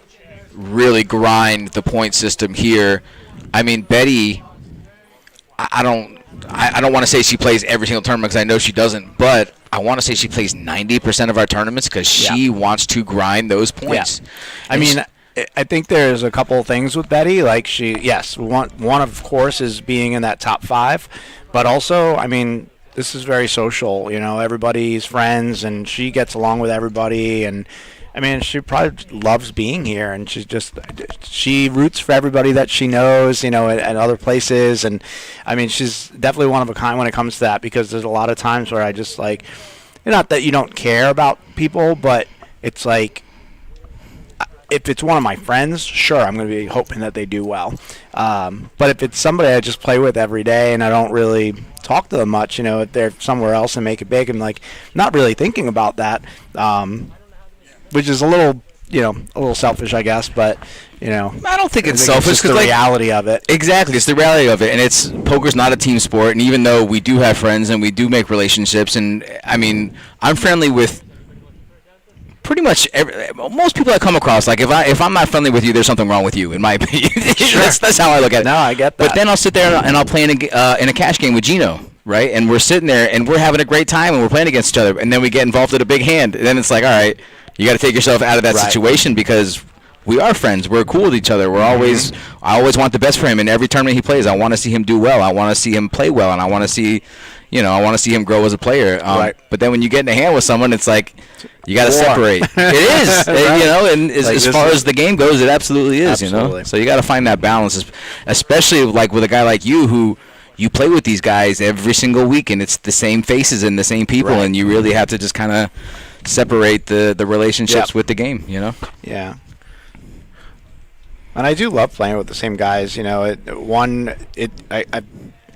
really grind the point system here. I mean, Betty, I don't want to say she plays every single tournament because I know she doesn't, but I want to say she plays 90% of our tournaments because she wants to grind those points. Yeah. I think there's a couple of things with Betty. Like, one of course is being in that top 5, but also, this is very social. Everybody's friends, and she gets along with everybody, and she probably loves being here, and she roots for everybody that she knows, at other places, and she's definitely one of a kind when it comes to that, because there's a lot of times where I just not that you don't care about people, but it's like, if it's one of my friends, sure, I'm going to be hoping that they do well. But if it's somebody I just play with every day and I don't really talk to them much, if they're somewhere else and make it big, I'm not really thinking about that, which is a little selfish, I guess. But I don't think it's selfish. It's just the reality of it. Exactly, it's the reality of it, and poker's not a team sport. And even though we do have friends and we do make relationships, and I'm friendly with pretty much most people I come across. Like, if I'm not friendly with you, there's something wrong with you, in my opinion. Sure. That's how I look at it. No, I get that. But then I'll sit there and I'll play in a cash game with Gino, right? And we're sitting there and we're having a great time and we're playing against each other. And then we get involved in a big hand. And then it's like, all right, you got to take yourself out of that situation, because we are friends. We're cool with each other. I always want the best for him. In every tournament he plays, I want to see him do well. I want to see him play well, and I want to see him grow as a player. But then when you get in a hand with someone, it's like you got to separate. It is, and as far as the game goes, it absolutely is. Absolutely. So you got to find that balance, especially with a guy like you who you play with these guys every single week, and it's the same faces and the same people, and you really have to just kind of separate the relationships with the game. Yeah. And I do love playing with the same guys. I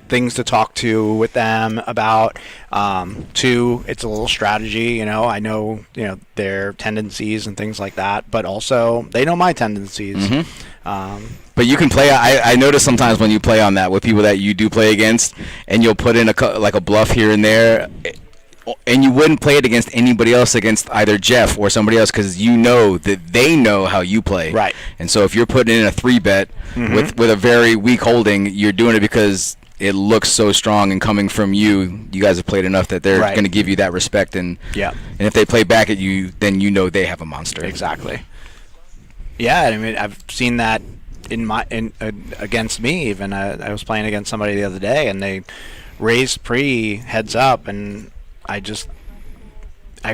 things to talk to with them about. 2, it's a little strategy. I know their tendencies and things like that, but also they know my tendencies. Mm-hmm. But you can play. I notice sometimes when you play on that with people that you do play against, and you'll put in a bluff here and there. And you wouldn't play it against anybody else, against either Jeff or somebody else, because that they know how you play. Right. And so if you're putting in a 3-bet with a very weak holding, you're doing it because it looks so strong, and coming from you guys have played enough that they're Right. going to give you that respect, and Yeah. and if they play back at you, then you know they have a monster. Exactly. Yeah, I mean, I've seen that against me even. I was playing against somebody the other day, and they raised pre heads up, and I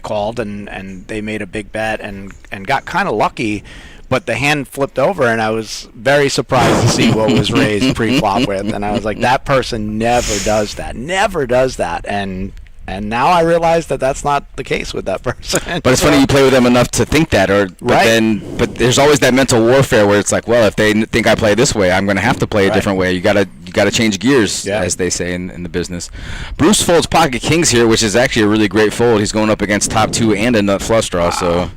called, and they made a big bet and got kind of lucky, but the hand flipped over, and I was very surprised to see what was raised pre-flop with, and I was like, that person never does that, and now I realize that that's not the case with that person. But it's funny you play with them enough to think that, but there's always that mental warfare where it's like, well, if they think I play this way, I'm going to have to play a different way. You gotta change gears, as they say in the business. Bruce folds pocket kings here, which is actually a really great fold. He's going up against top two and a nut flush draw. Wow. So,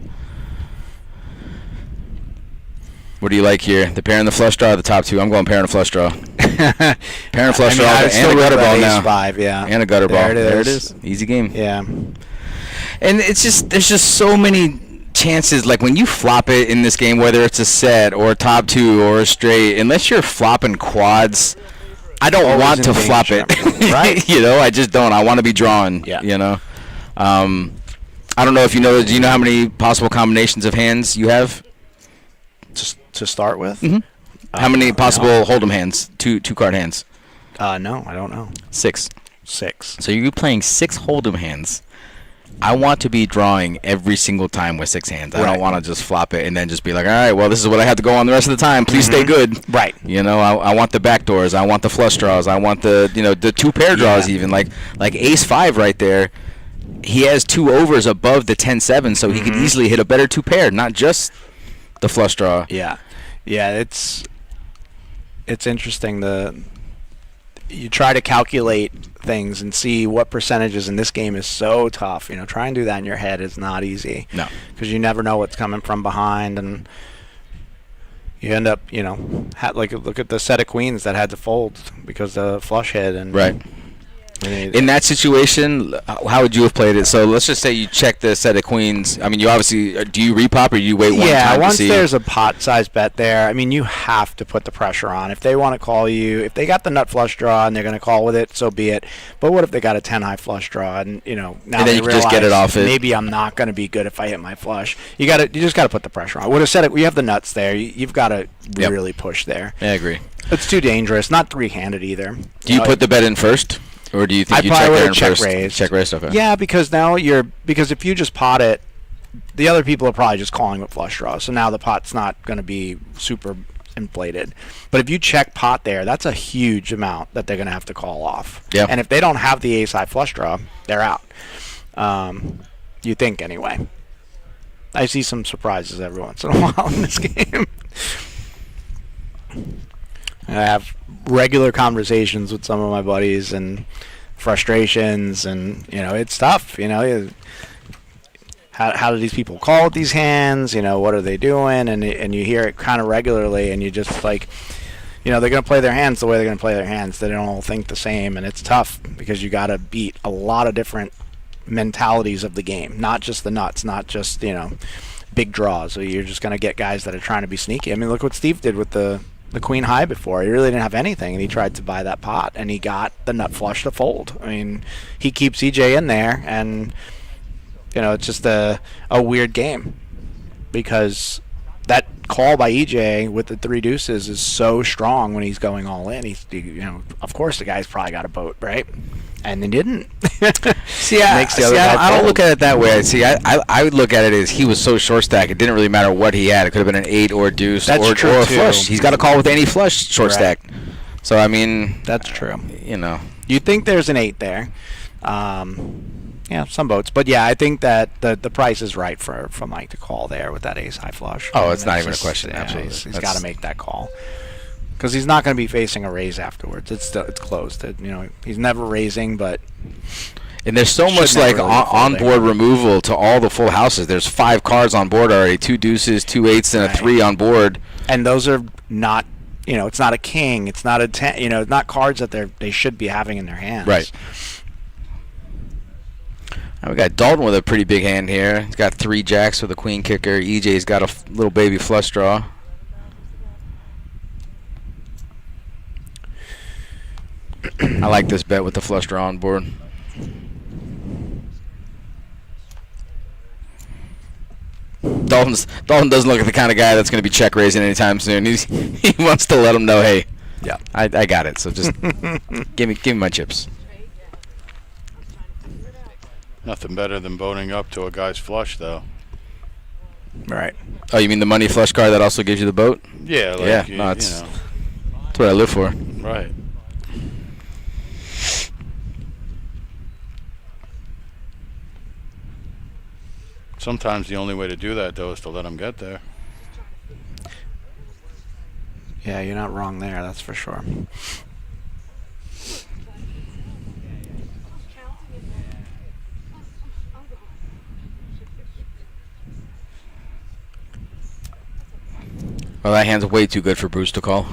what do you like here? The pair and the flush draw, or the top two? I'm going pair and a flush draw. Pair and flush draw, and a gutter ball now. Five, yeah. And a gutter ball. There it is. Easy game. Yeah. And there's just so many chances. Like when you flop it in this game, whether it's a set or a top two or a straight, unless you're flopping quads, I don't want to flop it. Right. I just don't. I want to be drawn. Yeah. I don't know if you know. Do you know how many possible combinations of hands you have? To start with? Mm-hmm. How many possible hold'em hands? Two card hands? No, I don't know. 6. 6. So you're playing 6 hold'em hands. I want to be drawing every single time with 6 hands. I don't want to just flop it and then just be like, all right, well, this is what I have to go on the rest of the time. Please stay good. Right. I want the back doors. I want the flush draws. I want the 2 pair draws even. Like ace 5 right there. He has 2 overs above the 10-7, so he could easily hit a better 2 pair, not just the flush draw. Yeah. It's interesting. You try to calculate things and see what percentages in this game is so tough. Try and do that in your head is not easy. No. Because you never know what's coming from behind, and you end up, look at the set of queens that had to fold because the flush hit. And right. In that situation, how would you have played it? So let's just say you check the set of queens. I mean, you obviously do you repop or do you wait one time to see? Yeah, once there's a pot-sized bet there, I mean, you have to put the pressure on. If they want to call you, if they got the nut flush draw and they're going to call with it, so be it. But what if they got a 10-high flush draw and now and then you just get it off it? Maybe I'm not going to be good if I hit my flush. You just got to put the pressure on. Would have said it. You have the nuts there. You've got to really push there. I agree. It's too dangerous. Not 3-handed either. Do you put the bet in first? Or do you think you check there in first? Check raised, okay. Yeah, because now because if you just pot it, the other people are probably just calling with flush draws. So now the pot's not going to be super inflated. But if you check pot there, that's a huge amount that they're going to have to call off. Yeah. And if they don't have the ace high flush draw, they're out. You think anyway. I see some surprises every once in a while in this game. I have regular conversations with some of my buddies and frustrations, and it's tough. How do these people call with these hands? What are they doing? And you hear it kind of regularly, and you just like, they're going to play their hands the way they're going to play their hands. They don't all think the same, and it's tough because you got to beat a lot of different mentalities of the game, not just the nuts, not just big draws. So you're just going to get guys that are trying to be sneaky. I mean, look what Steve did with the queen high before. He really didn't have anything, and he tried to buy that pot, and he got the nut flush to fold. I mean, he keeps EJ in there, and it's just a weird game because that call by EJ with the 3 deuces is so strong when he's going all in. Of course the guy's probably got a boat, right? And he didn't. I don't look at it that way. I would look at it as he was so short stack, it didn't really matter what he had. It could have been an 8 or a deuce or a flush. He's got a call with any flush short stack. So, I mean... That's true. You'd think there's an 8 there. Some boats. But, yeah, I think that the price is right for Mike to call there with that ace high flush. Oh, it's not even a question. Absolutely. He's got to make that call. Because he's not going to be facing a raise afterwards. It's closed. He's never raising, but... And there's so much like on-board removal to all the full houses. There's 5 cards on board already, 2 deuces, 2 8s, and a 3 on board. And those are not, it's not a king, it's not a 10, not cards that they should be having in their hands. Right. We got Dalton with a pretty big hand here. He's got 3 jacks with a queen kicker. EJ's got a little baby flush draw. I like this bet with the flush draw on board. Dalton doesn't look like the kind of guy that's going to be check raising anytime soon. He wants to let him know, hey, Yeah. I got it. So just give me my chips. Nothing better than boating up to a guy's flush, though. Right. Oh, you mean the money flush card that also gives you the boat? Yeah, like, Yeah, you, no, you it's- know. That's what I live for. Right. Sometimes the only way to do that, though, is to let them get there. Yeah, you're not wrong there. That's for sure. Well, that hand's way too good for Bruce to call.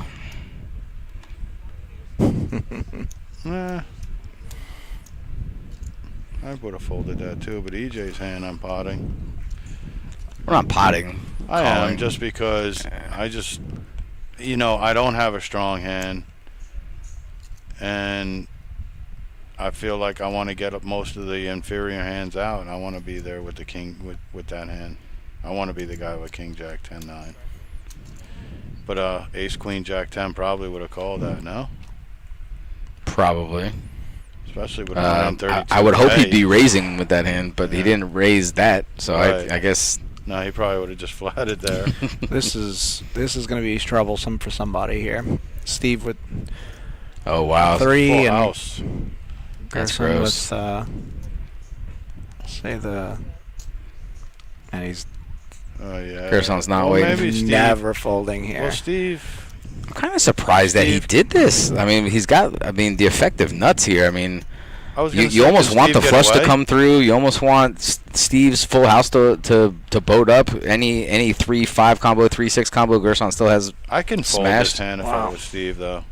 I would have folded that too, but EJ's hand I'm potting. We're not potting. I Calling. am, just because you know, I don't have a strong hand, and I feel like I want to get up most of the inferior hands out, and I want to be there with the king with that hand. I want to be the guy with king jack 10-9. But ace queen jack 10 probably would have called that, no? Probably. Especially with 132. I would hope he'd be raising with that hand, but he didn't raise that, so Right. I guess. No, he probably would have just flatted there. This is going to be troublesome for somebody here. Steve with Oh wow. 3 Full and house. That's Gerson gross. with say the and he's Oh yeah. Gerson's not Well, waiting. maybe Steve. never folding here. Well, Steve. I'm kind of surprised that he Steve- did this. I mean, he's got. I mean, the effective nuts here. I mean, I was gonna you say, almost did want the Steve get flush to away? come through. You almost want Steve's full house to boat up. Any 3-5 combo, 3-6 combo. Gerson still has I can fold smashed. this hand if Wow. I was Steve, though.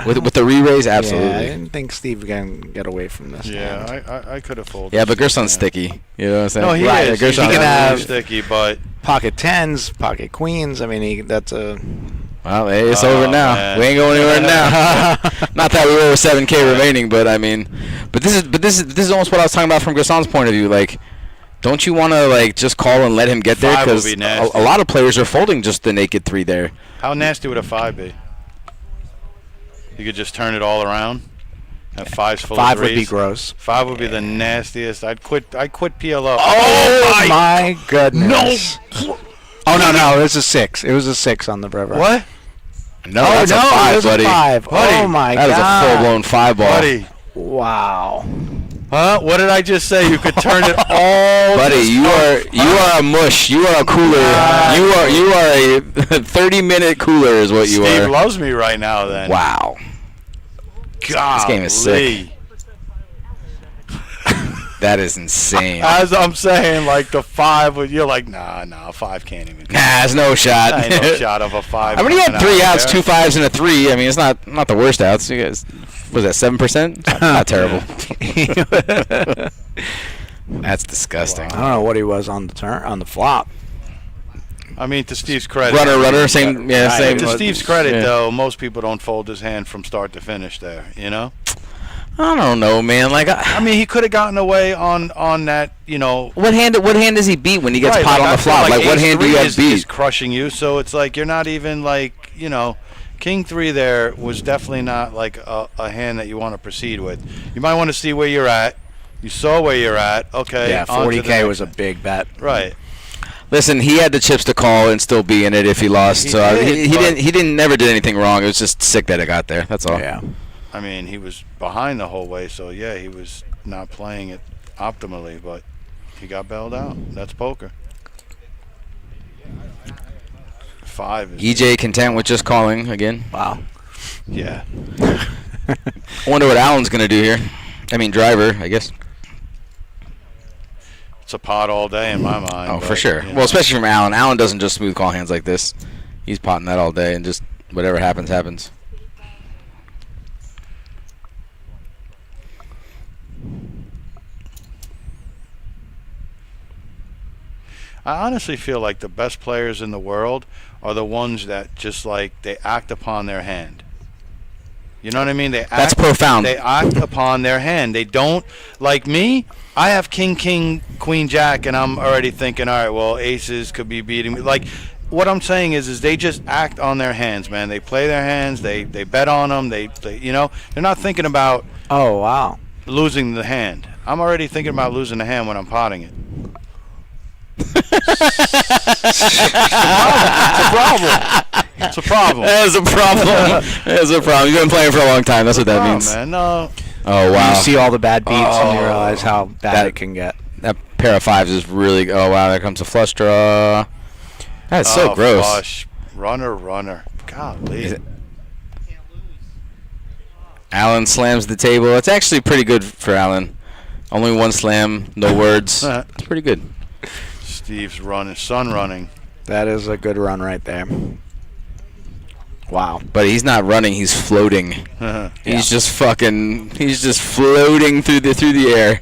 with the re-raise. Yeah, I Absolutely. didn't think Steve can get away from this. hand. Yeah, I could have folded. Yeah, but Steve's Gerson's hand. sticky. You know what I'm saying? No, he Right, is. Gerson- He can Definitely have- sticky, but Pocket tens, pocket queens. I mean, that's a Well, hey, it's Oh, over now. man. We ain't going anywhere now. Not that we were 7K remaining, but I mean, this is almost what I was talking about from Gerson's point of view. Like, don't you want to like just call and let him get there? Five would Because be nasty. a lot of players are folding just the naked 3 there. how nasty would a 5 be? You could just turn it all around. Have 5s full 5 of would be 3s. gross. 5 would be the nastiest. I'd quit PLO. Oh my goodness! Oh no, it was a 6. It was a 6 on the river. What? No, Oh that's no, a it 5, was buddy. a 5. Buddy, Oh my That is god! a full-blown 5 ball. Buddy. Wow. Huh? What did I just say? You could turn it all. Buddy, you are a mush. You are a cooler. You are a 30-minute cooler is what you Steve are. loves me right now. Then. Wow. God. This game is sick. That is insane. As I'm saying, like the 5, you're like, nah, 5 can't even. Nah, there's no shot. Ain't no shot of a 5. I mean, he had coming 3 out outs, there. 2 5s, and a 3. I mean, it's not the worst outs. You guys, was that 7%? Not terrible. That's disgusting. I don't know what he was on the flop. I mean, to Steve's credit. Runner, same, yeah, Right, same. to Steve's credit, yeah. though, most people don't fold his hand from start to finish there, you know? I don't know, man. Like, I mean, he could have gotten away on that, you know. what hand does he beat when he gets right, pot like, on I the feel flop? Like, what ace hand do 3 you have is beat? crushing you, so it's like you're not even like, you know, king 3 there was definitely not like a hand that you want to proceed with. You might want to see where you're at. You saw where you're at. Okay. Yeah, on to the 40K next was a one. big bet. Right. Listen, he had the chips to call and still be in it if he lost. He So did, he but- never did anything wrong. It was just sick that it got there. That's all. Yeah. I mean, he was behind the whole way, so yeah, he was not playing it optimally, but he got bailed out. That's poker. 5 is EJ content with just calling again. Wow. yeah. I wonder what Allen's gonna do here. I mean, driver, I guess. It's a pot all day in my mind. Oh, but, for sure. you know. Well, especially from Allen. Allen doesn't just smooth call hands like this. He's potting that all day, and just whatever happens, happens. I honestly feel like the best players in the world are the ones that just like they act upon their hand. You know what I mean? That's profound. They act upon their hand. They don't, like me, I have king, queen, jack, and I'm already thinking, all right, well, aces could be beating me. Like, what I'm saying is they just act on their hands, man. They play their hands. They bet on them. They they're not thinking about Oh, wow. losing the hand. I'm already thinking about losing the hand when I'm potting it. It's a problem. That is a problem. That is a problem. You've been playing for a long time. That's what that means. Man, no. Oh, wow. You see all the bad beats and you realize how bad it can get. That pair of fives is really... Oh, wow. There comes a flush draw. That's so gross. Flush. Runner. Golly. Alan slams the table. It's actually pretty good for Alan. Only one slam, no words. It's pretty good. Steve's running. Sun running. That is a good run right there. Wow. But he's not running. He's floating. He's just fucking... He's just floating through the air.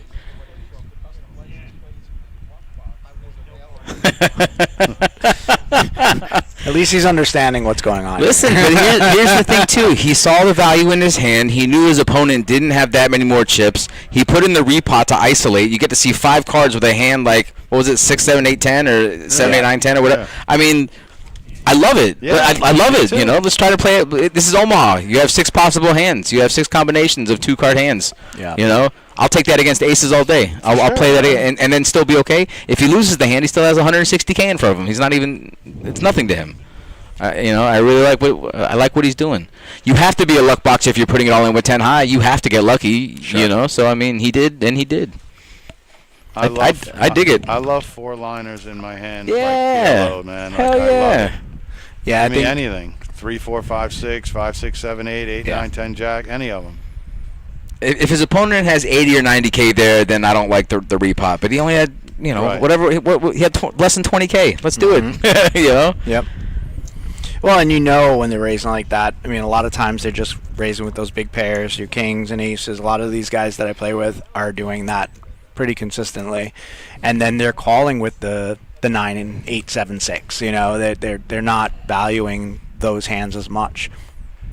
At least he's understanding what's going on. Listen, but here's the thing, too. He saw the value in his hand. He knew his opponent didn't have that many more chips. He put in the repot to isolate. You get to see 5 cards with a hand like, what was it, 6, 7, 8, 10, or 7, 8, 9, 10, or whatever. Yeah. I mean, I love it. Yeah, I love it. too. You know, let's try to play it. This is Omaha. You have 6 possible hands. You have 6 combinations of 2-card hands. Yeah. You know, I'll take that against aces all day. I'll play that and then still be okay. If he loses the hand, he still has 160K in front of him. He's not even. It's nothing to him. You know, I really like what he's doing. You have to be a luck box if you're putting it all in with 10 high. You have to get lucky. Sure. You know, so I mean, he did, and he did. I dig it. I love 4-liners in my hand. Yeah. Like PLO, man. Hell like, yeah. I love it. Yeah, I Give me think anything. 3, 4, 5, 6, 5, 6, 7, 8, 8, Yeah. 9, 10, jack. Any of them. If his opponent has 80 or 90K there, then I don't like the repot. But he only had, you know, Right. whatever. He had less than 20K. Let's do it. You know. Yep. Well, and you know when they're raising like that, I mean, a lot of times they're just raising with those big pairs, your kings and aces. A lot of these guys that I play with are doing that pretty consistently. And then they're calling with the 9 and 8, 7, 6. You know, they're not valuing those hands as much.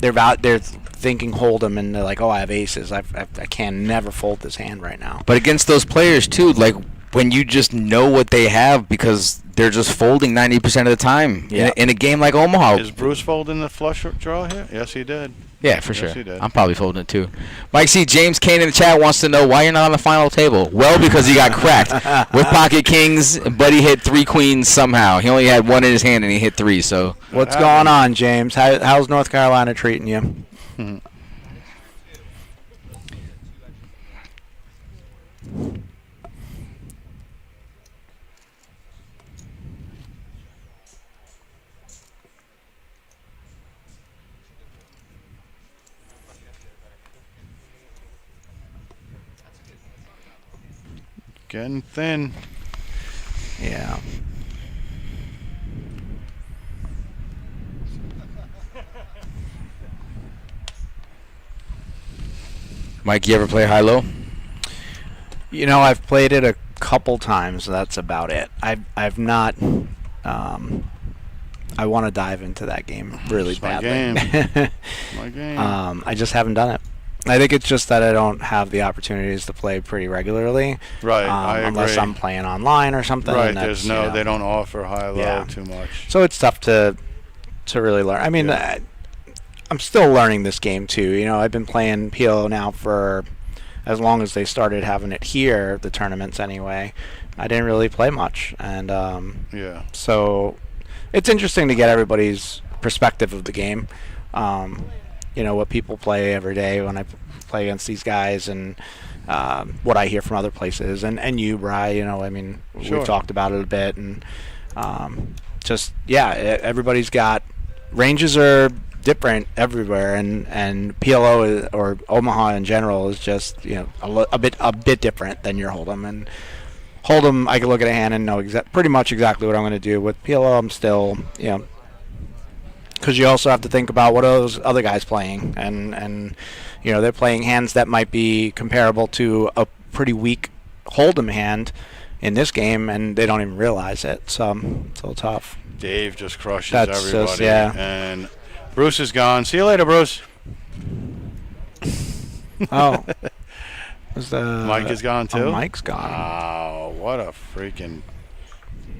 They're thinking hold 'em and they're like, oh, I have aces. I can never fold this hand right now. But against those players too, like when you just know what they have because they're just folding 90% of the time in a game like Omaha. Is Bruce folding the flush draw here? Yes, he did. Yeah, for Yes, sure. he did. I'm probably folding it too. Mike C. James Kane in the chat wants to know why you're not on the final table. Well, because he got cracked with pocket kings, but he hit 3 queens somehow. He only had 1 in his hand and he hit 3. So What's going on, James? How's North Carolina treating you? Getting thin. Yeah. Mike, you ever play high-low? You know, I've played it a couple times. That's about it. I've not. I want to dive into that game really It's my badly. game. My game. I just haven't done it. I think it's just that I don't have the opportunities to play pretty regularly. Right, I unless agree. I'm playing online or something. Right, and there's that's, no, you know, they don't offer high-low Yeah. too much. So it's tough to really learn. I mean, Yeah. I'm still learning this game too. You know, I've been playing PLO now for as long as they started having it here, the tournaments anyway. I didn't really play much, and Yeah. so it's interesting to get everybody's perspective of the game. You know, what people play every day when I play against these guys, and what I hear from other places, and you, Bri. You know, I mean, Sure. we've talked about it a bit, and just everybody's got ranges are different everywhere, and PLO or Omaha in general is just, you know, a bit different than your Hold'em. And Hold'em, I can look at a hand and know pretty much exactly what I'm going to do. With PLO, I'm still, you know, because you also have to think about what are those other guys playing, and you know, they're playing hands that might be comparable to a pretty weak Hold'em hand in this game, and they don't even realize it. So it's a little tough. Dave just crushes That's everybody. just, yeah. And Bruce is gone. See you later, Bruce. Oh. Was the Mike is gone too? Mike's gone. Wow, what a freaking...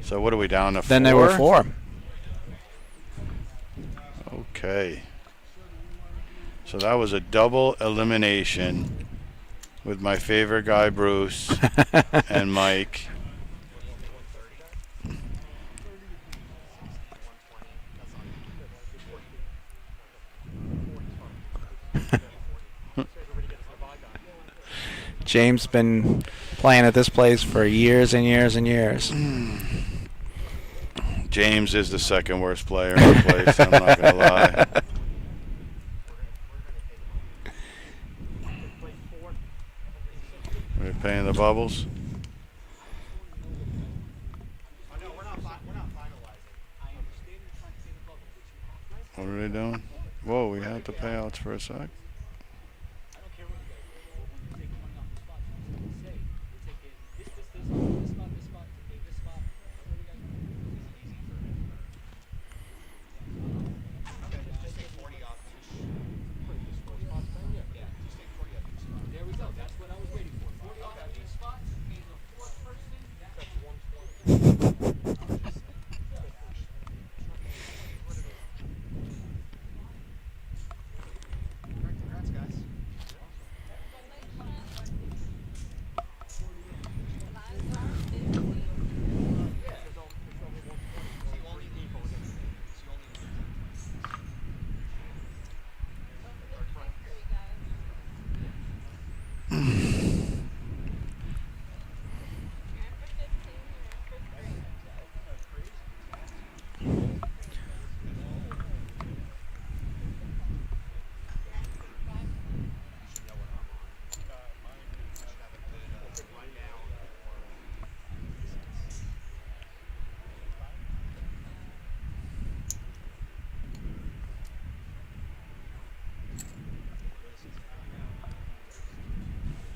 So what are we down to, 4? Then they were 4. Okay. So that was a double elimination with my favorite guy, Bruce, and Mike. James been playing at this place for years and years and years. James is the second worst player in the place, I'm not going to lie. Are we paying the bubbles? What are they doing? Whoa, we have the payouts for a sec.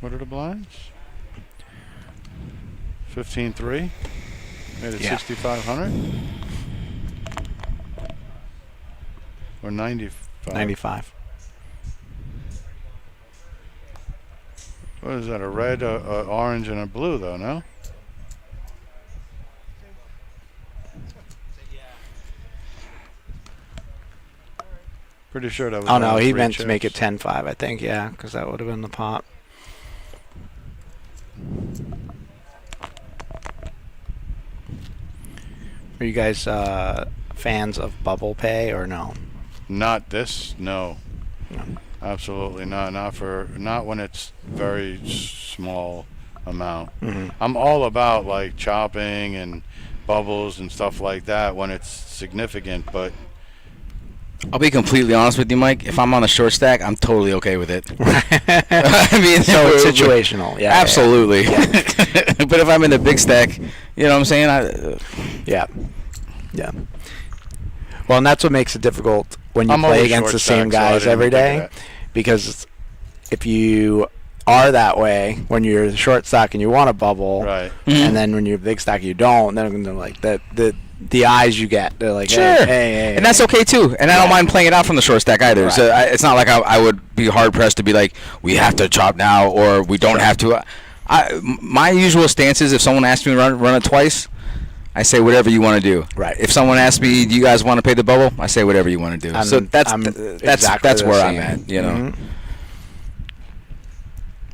What are the blinds? 15-3. Made it 6,500. Or 95. 95. What is that? A red, orange, and a blue, though? No. Pretty sure that was. Oh, no, only he 3 meant chips. to make it 10-5, I think, yeah, because that would have been the pot. Are you guys fans of bubble pay or no? Not this, no. No. Absolutely not. Not when it's very small amount. Mhm. I'm all about like chopping and bubbles and stuff like that when it's significant, but I'll be completely honest with you, Mike. If I'm on a short stack, I'm totally okay with it. I mean, So it's situational, yeah. Absolutely. But if I'm in the big stack, you know what I'm saying? Yeah. Yeah. Well, and that's what makes it difficult when you I'm play always against short the same stack, so I guys didn't every even think day. of that. Because if you are that way when you're the short stack and you want a bubble, right. and then when you're big stack you don't, then they're like the eyes you get, they're like, Sure. hey, And that's okay too. And I don't mind playing it out from the short stack either. Right. So it's not like I would be hard pressed to be like, we have to chop now or we don't have to. My usual stance is if someone asks me to run it twice, I say whatever you want to do. Right. If someone asks me, do you guys want to pay the bubble? I say whatever you want to do. So that's exactly where the I'm same. at. You know. Mhm.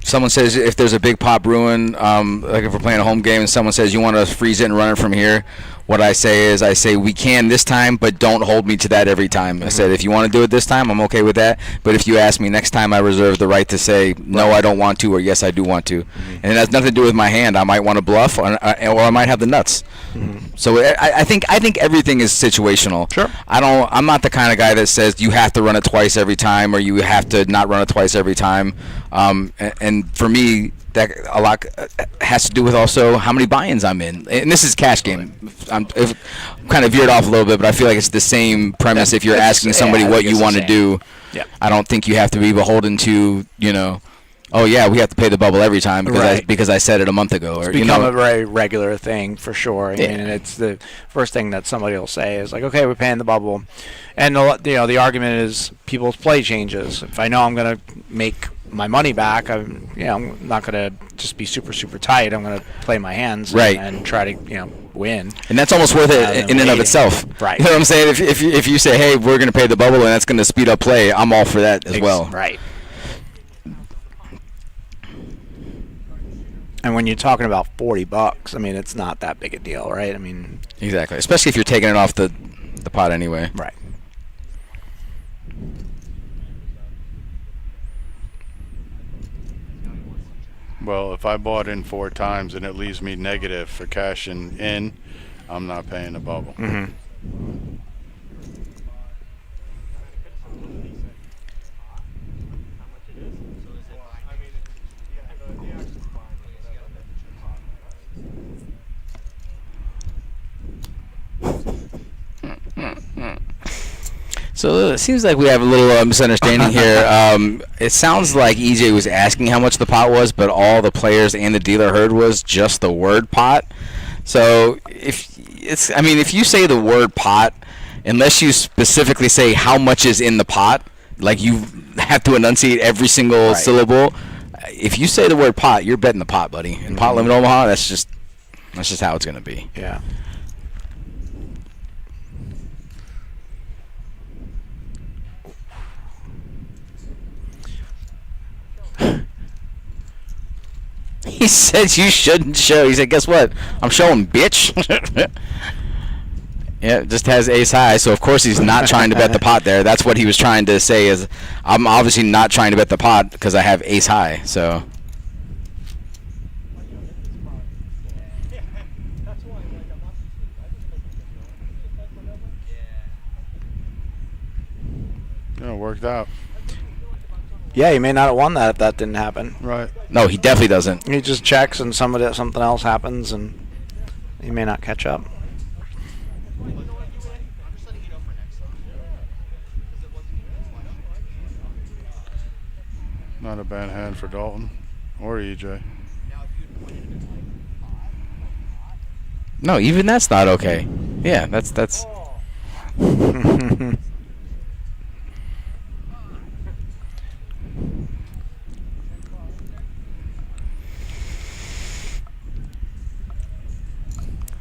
Someone says if there's a big pop brewing, like if we're playing a home game and someone says you want to freeze it and run it from here, what I say we can this time, but don't hold me to that every time. I said if you want to do it this time, I'm okay with that. But if you ask me next time, I reserve the right to say no, I don't want to, or yes, I do want to. And it has nothing to do with my hand. I might want to bluff, or I might have the nuts. So I think everything is situational. Sure. I'm not the kind of guy that says you have to run it twice every time, or you have to not run it twice every time. And for me, that a lot has to do with also how many buy-ins I'm in. And this is cash game. I'm kind of veered off a little bit, but I feel like it's the same premise. If you're asking somebody what you want to do, I don't think you have to be beholden to, oh yeah, we have to pay the bubble every time because I said it a month ago. It's Or become a very regular thing for sure. I Yeah. mean, and it's the first thing that somebody will say is like, okay, we're paying the bubble. And the argument is people's play changes. If I know I'm going to make my money back, I'm not going to just be super, super tight. I'm going to play my hands Right. and try to, win. And that's almost worth it in and of itself. Right. You know what I'm saying? If you say, hey, we're going to pay the bubble and that's going to speed up play, I'm all for that as well. Right. And when you're talking about $40, I mean, it's not that big a deal, right? I mean, Exactly. Especially if you're taking it off the pot anyway. right. Well, if I bought in 4 times and it leaves me negative for cashing in, I'm not paying the bubble. Mm-hmm. So it seems like we have a little misunderstanding here. It sounds like EJ was asking how much the pot was, but all the players and the dealer heard was just the word pot. So if you say the word pot, unless you specifically say how much is in the pot, like you have to enunciate every single syllable. If you say the word pot, you're betting the pot, buddy. In Pot Limit Omaha, that's just how it's gonna be. Yeah. He said you shouldn't show. He said, guess what? I'm showing, bitch. Yeah, it just has ace high, so of course he's not trying to bet the pot there. That's what he was trying to say is, I'm obviously not trying to bet the pot because I have ace high, so. Yeah, it worked out. Yeah, he may not have won that if that didn't happen. Right. No, he definitely doesn't. He just checks and something else happens and he may not catch up. Not a bad hand for Dalton or EJ. No, even that's not okay. Yeah, that's.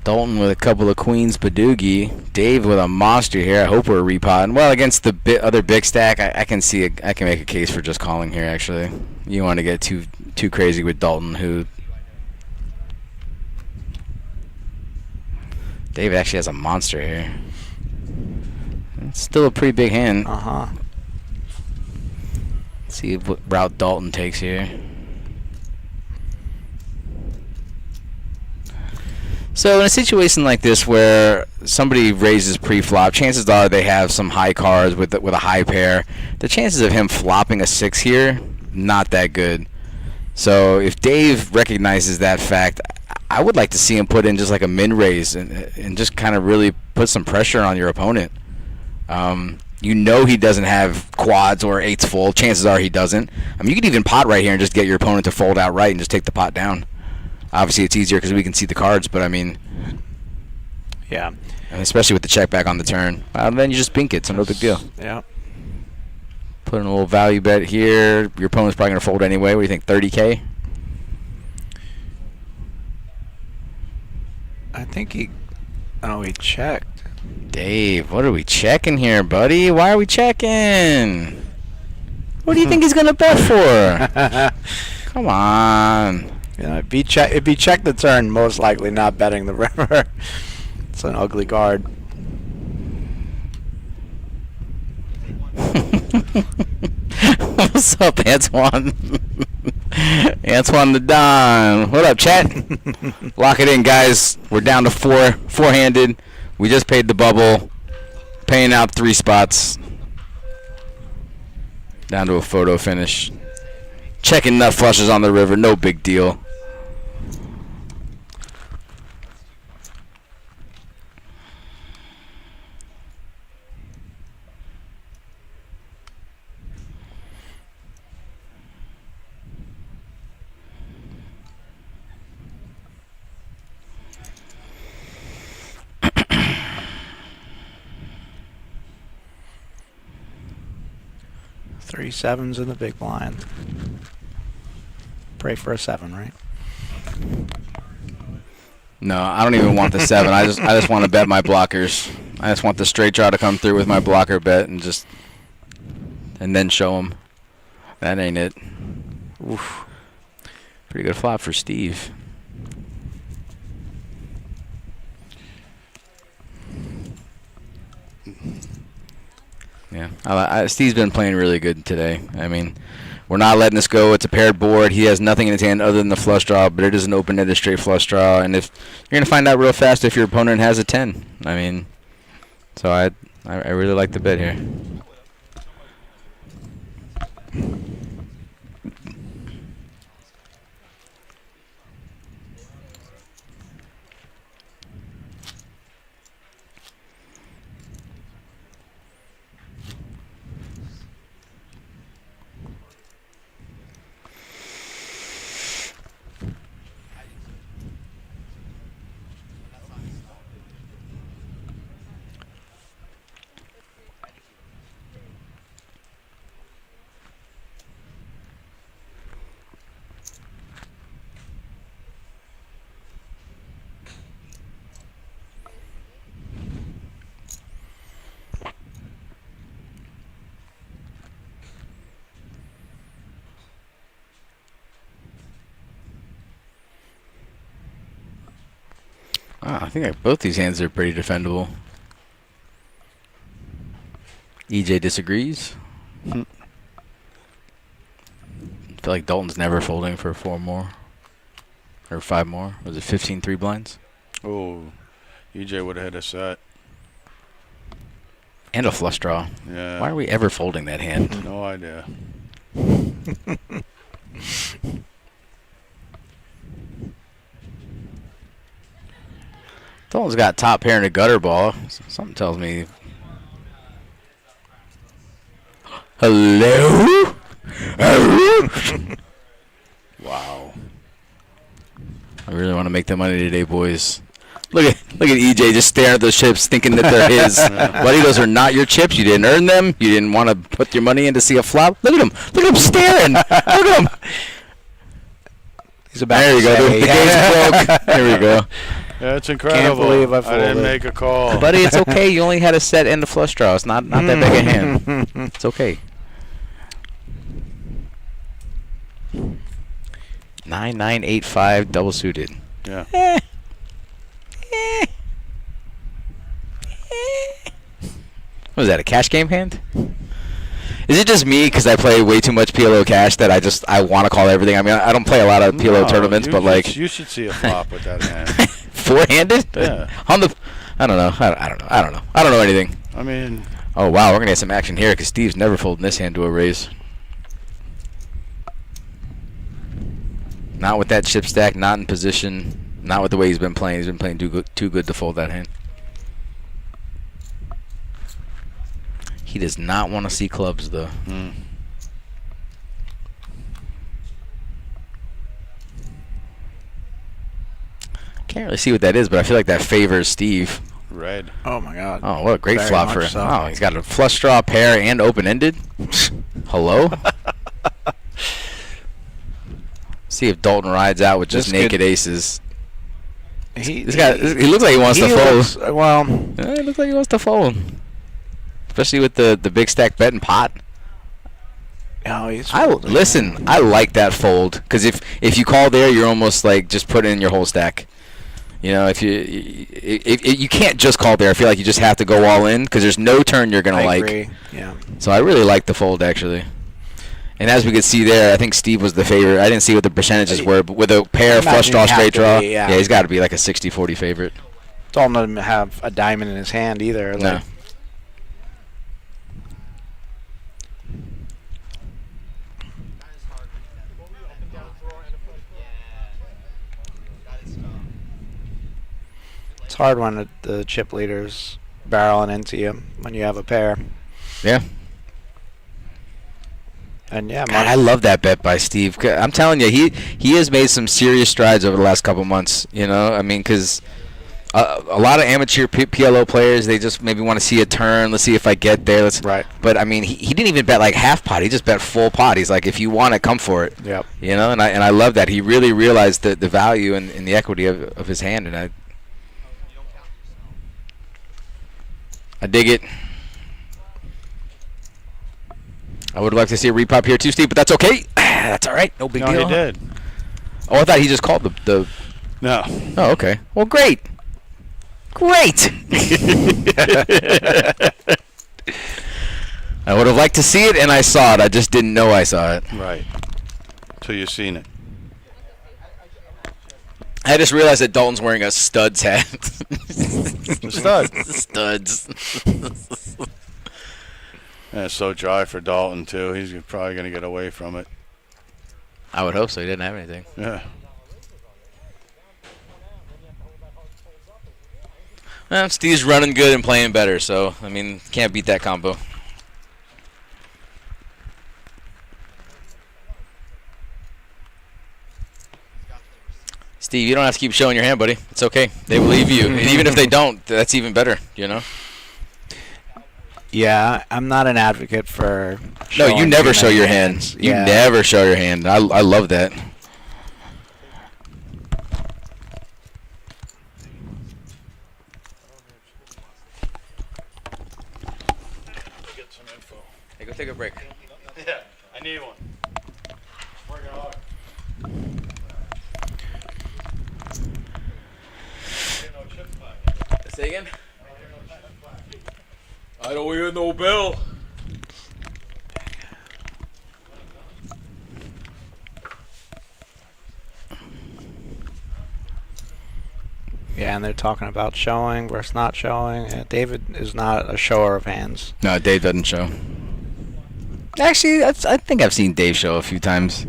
Dalton with a couple of queens, Badoogie. Dave with a monster here. I hope we're repotting. Well, against the other big stack, I can see I can make a case for just calling here. Actually, you want to get too crazy with Dalton, who Dave actually has a monster here. It's still a pretty big hand. See what route Dalton takes here. So in a situation like this where somebody raises pre-flop, chances are they have some high cards with a high pair. The chances of him flopping a 6 here, not that good. So if Dave recognizes that fact, I would like to see him put in just like a min raise and just kind of really put some pressure on your opponent. You know he doesn't have quads or 8s full. Chances are he doesn't. I mean, you could even pot right here and just get your opponent to fold outright and just take the pot down. Obviously, it's easier because we can see the cards, but I mean, yeah, and especially with the check back on the turn. Then you just pink it, so no big deal. Yeah. Put in a little value bet here. Your opponent's probably going to fold anyway. What do you think, 30K? I think he checked. Dave, what are we checking here, buddy? Why are we checking? What do you think he's going to bet for? Come on. Yeah, if he checked the turn, most likely not betting the river. It's an ugly card. What's up, Antoine? Antoine the Don. What up, chat? Lock it in, guys. We're down to four-handed. We just paid the bubble. Paying out 3 spots. Down to a photo finish. Checking nut flushes on the river. No big deal. Three sevens in the big blind. Pray for a 7, right? No, I don't even want the 7. I just want to bet my blockers. I just want the straight draw to come through with my blocker bet and then show them. That ain't it. Oof. Pretty good flop for Steve. Yeah, Steve's been playing really good today. I mean, we're not letting this go. It's a paired board. He has nothing in his hand other than the flush draw, but it is an open-ended straight flush draw. And if you're gonna find out real fast if your opponent has a 10. I mean, so I really like the bet here. I think both these hands are pretty defendable. EJ disagrees. I feel like Dalton's never folding for 4 more. Or 5 more. Was it 15 3 blinds? Oh, EJ would have hit a set. And a flush draw. Yeah. Why are we ever folding that hand? No idea. Dalton's got top pair and a gutter ball. Something tells me. Hello? Wow. I really want to make the money today, boys. Look at EJ just staring at those chips, thinking that they're his. Buddy, those are not your chips. You didn't earn them. You didn't want to put your money in to see a flop. Look at him. Look at him staring. Look at him. He's about there you to go. say, The game's broke. There we go. Yeah, it's incredible. Can't believe I didn't folded. make a call. Buddy, it's okay. You only had a set and a flush draw. It's not that big a hand. It's okay. 9-9-8-5 double suited. Yeah. What is that, a cash game hand? Is it just me because I play way too much PLO cash that I want to call everything? I mean, I don't play a lot of PLO tournaments, but like you should see a flop with that hand. 4-handed? Yeah. I don't know. I don't know anything. I mean. Oh wow, we're gonna get some action here because Steve's never folding this hand to a raise. Not with that chip stack, not in position, not with the way he's been playing. He's been playing too good to fold that hand. He does not want to see clubs, though. Can't really see what that is, but I feel like that favors Steve. Red. Oh, my God. Oh, what a great Very flop for him. much so. Oh, he's got a flush draw, pair, and open-ended. Hello? See if Dalton rides out with just naked aces. This guy, he looks like he wants to fold. Well, Yeah, he looks like he wants to fold. Especially with the big stack bet and pot. oh, he's Listen, I like that fold because if you call there, you're almost like just put in your whole stack. You know, if you can't just call there, I feel like you just have to go all in because there's no turn you're gonna I like. agree. Yeah. So I really like the fold actually. And as we could see there, I think Steve was the favorite. I didn't see what the percentages were, but with a pair, flush draw, straight draw, yeah, he's got to be like a 60-40 favorite. Dalton doesn't have a diamond in his hand either. No. Like, it's hard when the chip leader's barreling into you when you have a pair. Yeah. And yeah, God, I love that bet by Steve. I'm telling you, he has made some serious strides over the last couple months. You know, I mean, because a lot of amateur PLO players, they just maybe want to see a turn. Let's see if I get there. Right. But I mean, he didn't even bet like half pot. He just bet full pot. He's like, if you want it, come for it. Yep. You know, and I love that. He really realized the value and the equity of his hand, and I dig it. I would like to see a repop here too, Steve, but that's okay. That's all right. No big deal. No, he did. Oh, I thought he just called the. No. Oh, okay. Well, great. Great. I would have liked to see it, and I saw it. I just didn't know I saw it. Right. So you've seen it. I just realized that Dalton's wearing a studs hat. Studs. Studs. And it's so dry for Dalton, too. He's probably going to get away from it. I would hope so. He didn't have anything. Yeah. Well, Steve's running good and playing better, so, I mean, can't beat that combo. Steve, you don't have to keep showing your hand, buddy. It's okay. They believe you. And even if they don't, that's even better, you know? Yeah, I'm not an advocate for. No, you never show your hands. hand. You Yeah. never show your hand. I love that. Get some info. Hey, go take a break. Yeah, I need one. Working hard. Say again? I don't hear no bell. Yeah, and they're talking about showing versus not showing. Yeah, David is not a shower of hands. No, Dave doesn't show. Actually, I think I've seen Dave show a few times.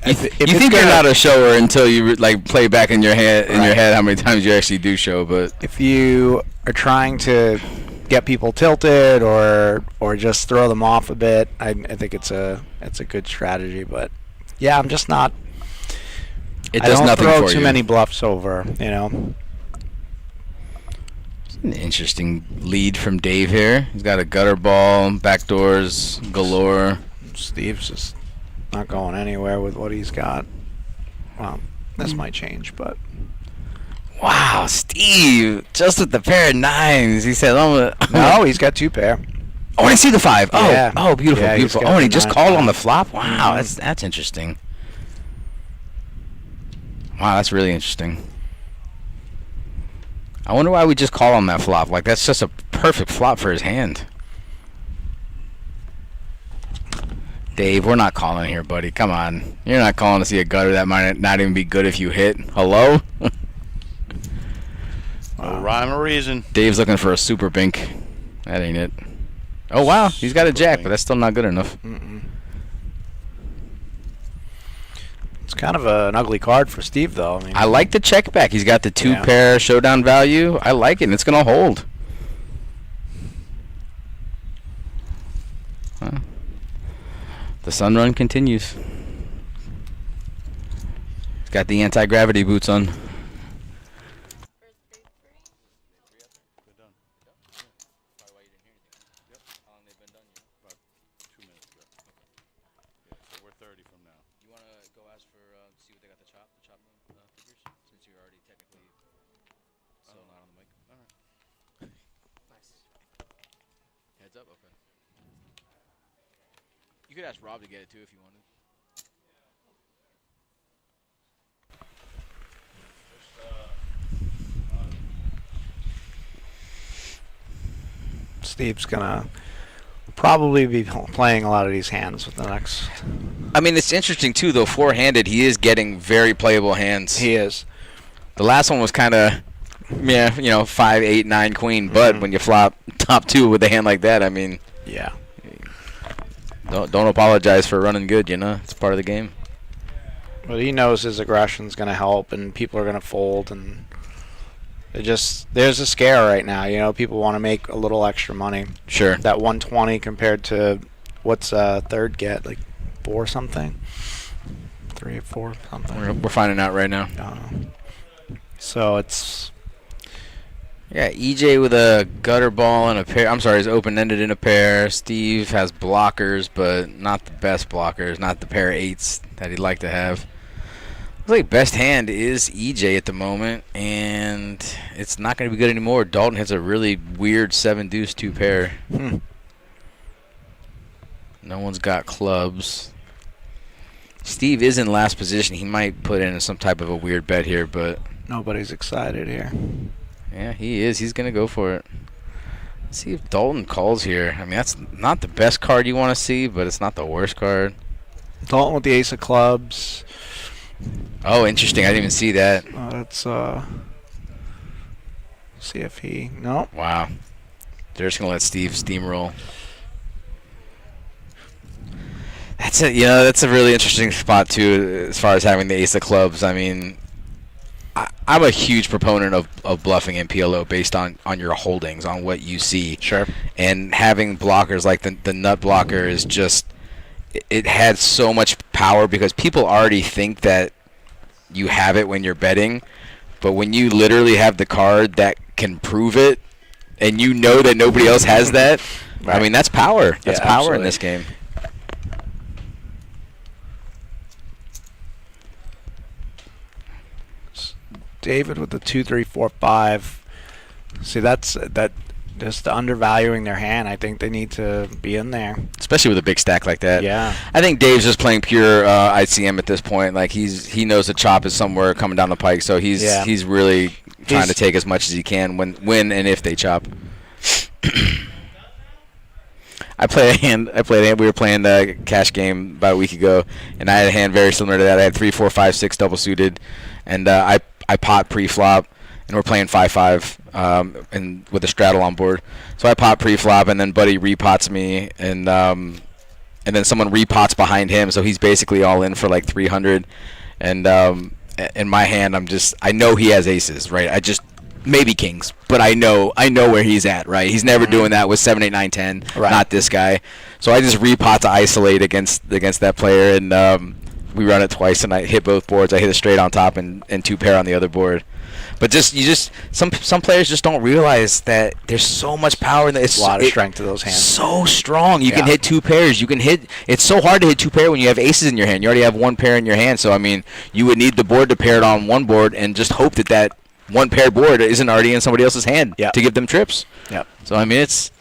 You think you're not a shower until you like play back in your head how many times you actually do show. But If you are trying to get people tilted or just throw them off a bit, I think it's a good strategy. But yeah, I'm just not. it I does don't nothing throw for too you. many bluffs over. You know. An interesting lead from Dave here. He's got a gutter ball, backdoors galore. Steve's just not going anywhere with what he's got. Well, this might change, but Wow, Steve, just with the pair of nines. He said, "Oh, no, he's got two pair. Oh, I see the five. Oh, Yeah. oh, beautiful, Yeah, he's beautiful. got Oh, and he the just nine called on five. the flop. Wow, Mhm. that's interesting. Wow, that's really interesting. I wonder why we just call on that flop. Like, that's just a perfect flop for his hand. Dave, we're not calling here, buddy. Come on. You're not calling to see a gutter that might not even be good if you hit. Hello? No rhyme or reason. Dave's looking for a super bink. That ain't it. Oh, wow. He's got a jack, but that's still not good enough. Mm-mm. It's kind of an ugly card for Steve, though. I mean, I like the check back. He's got the two Yeah. pair showdown value. I like it, and it's going to hold. Huh. The sun run continues. He's got the anti-gravity boots on. Heads up, okay. You could ask Rob to get it too if you wanted. Steve's gonna probably be playing a lot of these hands with the next. I mean, it's interesting too, though. Four-handed, he is getting very playable hands. He is. The last one was kind of, yeah, 5, 8, 9, queen. But when you flop top two with a hand like that, I mean, Yeah. don't apologize for running good. It's part of the game. But he knows his aggression's gonna help, and people are gonna fold, and there's a scare right now. People want to make a little extra money. Sure. That 120 compared to what's third get, like 4 something, 3 or 4 something. We're finding out right now. So it's Yeah, EJ with a gutter ball and a pair. I'm sorry, is open-ended in a pair. Steve has blockers, but not the best blockers, not the pair of eights that he'd like to have. Looks like best hand is EJ at the moment, and it's not going to be good anymore. Dalton hits a really weird 7-deuce 2 pair. No one's got clubs. Steve is in last position. He might put in some type of a weird bet here, but Nobody's excited here. yeah, he is. He's going to go for it. Let's see if Dalton calls here. I mean, that's not the best card you want to see, but it's not the worst card. Dalton with the ace of clubs. Oh, interesting. I didn't even see that. Let's see if he... No. Wow. They're just going to let Steve steamroll. That's it. You know, that's a really interesting spot, too, as far as having the ace of clubs. I mean, I'm a huge proponent of bluffing in PLO based on your holdings, on what you see. Sure. And having blockers like the nut blocker is just, it had so much power because people already think that you have it when you're betting, but when you literally have the card that can prove it, and you know that nobody else has that, right. I mean, that's power. That's power absolutely. In this game. David with the 2, 3, 4, 5. See, that's just undervaluing their hand. I think they need to be in there, especially with a big stack like that. Yeah, I think Dave's just playing pure ICM at this point. Like he knows the chop is somewhere coming down the pike, so he's really trying to take as much as he can when and if they chop. I played a hand. We were playing the cash game about a week ago, and I had a hand very similar to that. I had 3, 4, 5, 6 double suited, and I pot pre-flop, and we're playing 5-5 and with a straddle on board. So I pot pre-flop, and then Buddy repots me, and then someone repots behind him, so he's basically all in for like 300. And in my hand, I know he has aces, right? Maybe kings, but I know where he's at, right? He's never doing that with 7, 8, 9, 10. Right. Not this guy. So I just repot to isolate against that player, and we run it twice, and I hit both boards. I hit a straight on top and 2 pair on the other board. But some players just don't realize that there's so much power in that. It's a lot of strength to those hands. So strong. You can hit 2 pairs. It's so hard to hit 2 pair when you have aces in your hand. You already have 1 pair in your hand. So I mean, you would need the board to pair it on one board and just hope that 1 pair board isn't already in somebody else's hand to give them trips. Yep. So I mean, it's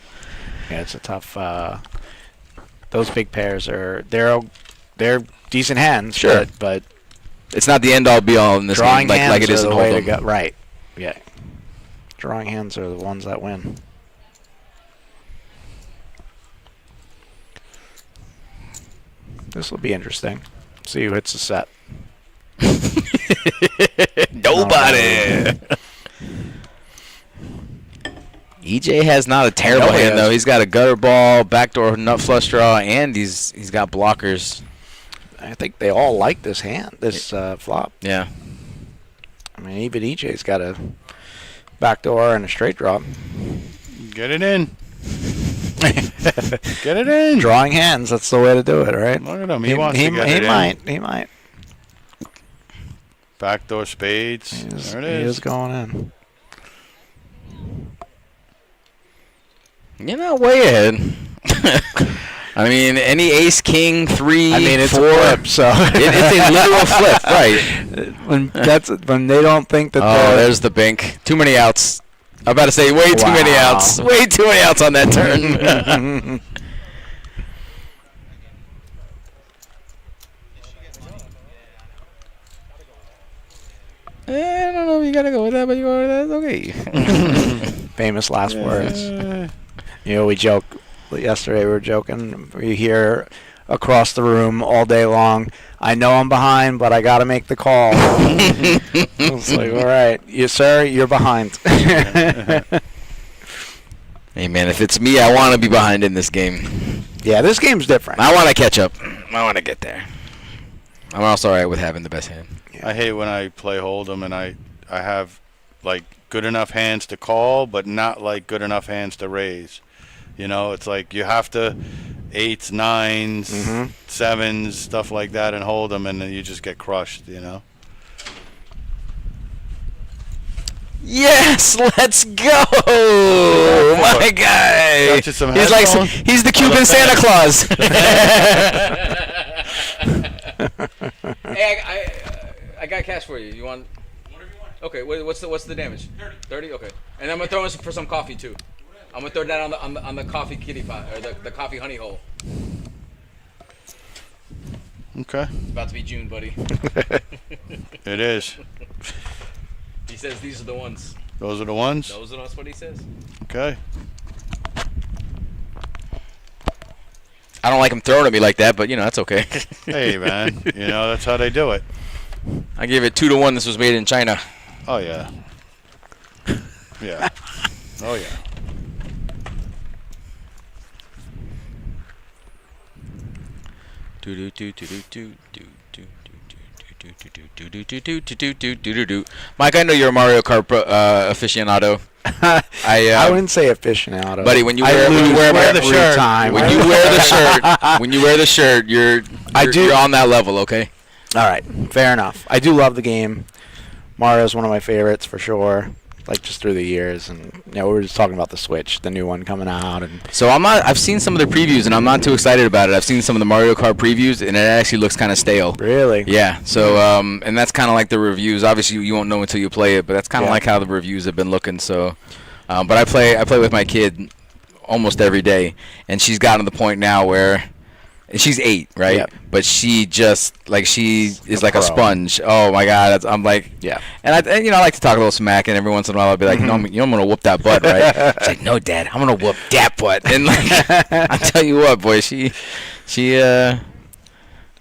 a tough. Those big pairs they're decent hands. Sure, but it's not the end all be all in this game like it is in Hold'em. Right. Yeah. Drawing hands are the ones that win. This will be interesting. See who hits the set. Nobody. EJ has not a terrible hand though. He's got a gutter ball, backdoor nut flush draw, and he's got blockers. I think they all like this hand, this flop. Yeah. I mean, even EJ's got a backdoor and a straight draw. Get it in. Get it in. Drawing hands, that's the way to do it, right? Look at him. He wants to get it in. He might. Backdoor spades. There it is. He is going in. You're not way ahead. I mean, any ace, king, 3, 4. I mean, it's a flip, so it's a literal flip, right? When they don't think that. Oh, there's the bank. Too many outs. I'm about to say way too many outs. Way too many outs on that turn. I don't know if you gotta go with that, but you go with that. Okay. Famous last words. You know, we joke. Yesterday we were joking. We hear across the room all day long, I know I'm behind, but I got to make the call. It's like, all right, sir, you're behind. Hey, man, if it's me, I want to be behind in this game. Yeah, this game's different. I want to catch up. I want to get there. I'm also all right with having the best hand. Yeah. I hate when I play Hold'em and I have, like, good enough hands to call, but not, like, good enough hands to raise. You know, it's like you have to 8s, 9s, 7s, stuff like that, and Hold'em, and then you just get crushed, you know? Yes, let's go, my guy. Got you some He's like headphones? he's the Cuban Santa Claus. Hey, I got cash for you. You want? Whatever you want. Okay, what's the damage? 30. 30. Okay, and I'm gonna throw in for some coffee too. I'm gonna throw that on the coffee kitty pot or the coffee honey hole. Okay. It's about to be June, buddy. It is. He says these are the ones. Those are the ones? That's what he says. Okay. I don't like him throwing at me like that, but that's okay. Hey, man. That's how they do it. I give it 2-1. This was made in China. Oh, yeah. Yeah. Oh, yeah. Mike, I know you're a Mario Kart aficionado. I wouldn't say aficionado, buddy. When you wear the shirt, when you wear the shirt, you're on that level. Okay. All right, fair enough. I do love the game. Mario's one of my favorites for sure. Like just through the years, and we were just talking about the Switch, the new one coming out, and so I've seen some of the previews, and I'm not too excited about it. I've seen some of the Mario Kart previews, and it actually looks kind of stale. Really? Yeah. So and that's kind of like the reviews. Obviously, you won't know until you play it, but that's kind of like how the reviews have been looking. So, but I play with my kid almost every day, and she's gotten to the point now where. She's 8, right? Yep. But she just she is like a pro. sponge. Oh my God! I'm like, yeah. And I like to talk a little smack, and every once in a while I'll be like, I'm gonna whoop that butt, right? She's like, no, Dad, I'm gonna whoop that butt. And like, I tell you what, boy, she's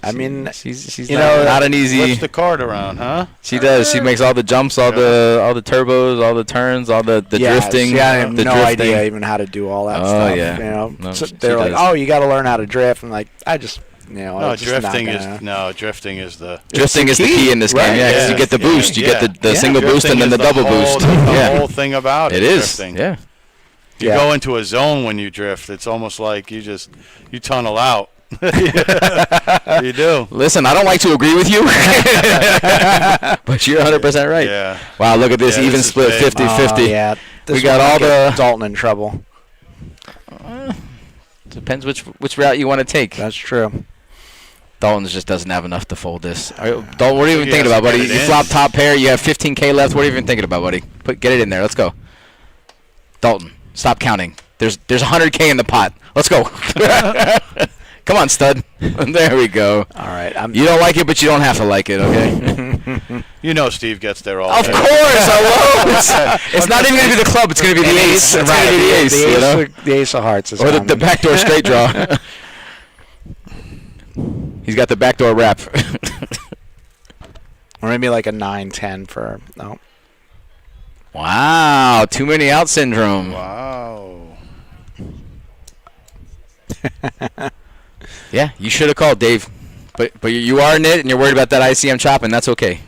not an easy. Flips the cart around, huh? She does. She makes all the jumps, all the turbos, all the turns, all the drifting. See, I have no drifting. idea even how to do all that stuff. Yeah. No, so they're like, does. oh, you got to learn how to drift. I'm like, I just, No, it's drifting just is the. Drifting is the key in this game. Yeah, because you get the boost, you get the single boost, and then the double boost. The whole thing about it. It is. Drifting. Yeah. You go into a zone when you drift. It's almost like you tunnel out. You do. Listen, I don't like to agree with you, but you're 100% right. Yeah. Wow, look at this even split, 50-50. Yeah. We got all the Dalton in trouble. Depends which route you want to take. That's true. Dalton just doesn't have enough to fold this. Dalton, what are you even thinking about, buddy? get it You in. flop top pair. You have 15K left. What are you even thinking about, buddy? Get it in there. Let's go. Dalton, stop counting. There's 100K in the pot. Let's go. Come on, stud. There we go. All right. You don't like it, but you don't have to like it, okay? Steve gets there all Of day. course, I will. It's not even going to be the club. It's going to be the ace. It's going to be the ace. The ace of hearts is or the backdoor straight draw. He's got the backdoor wrap. Or maybe like a 9-10 for no. Wow, too many out syndrome. Wow. Yeah, you should have called, Dave. But you are in it, and you're worried about that ICM chopping. That's okay.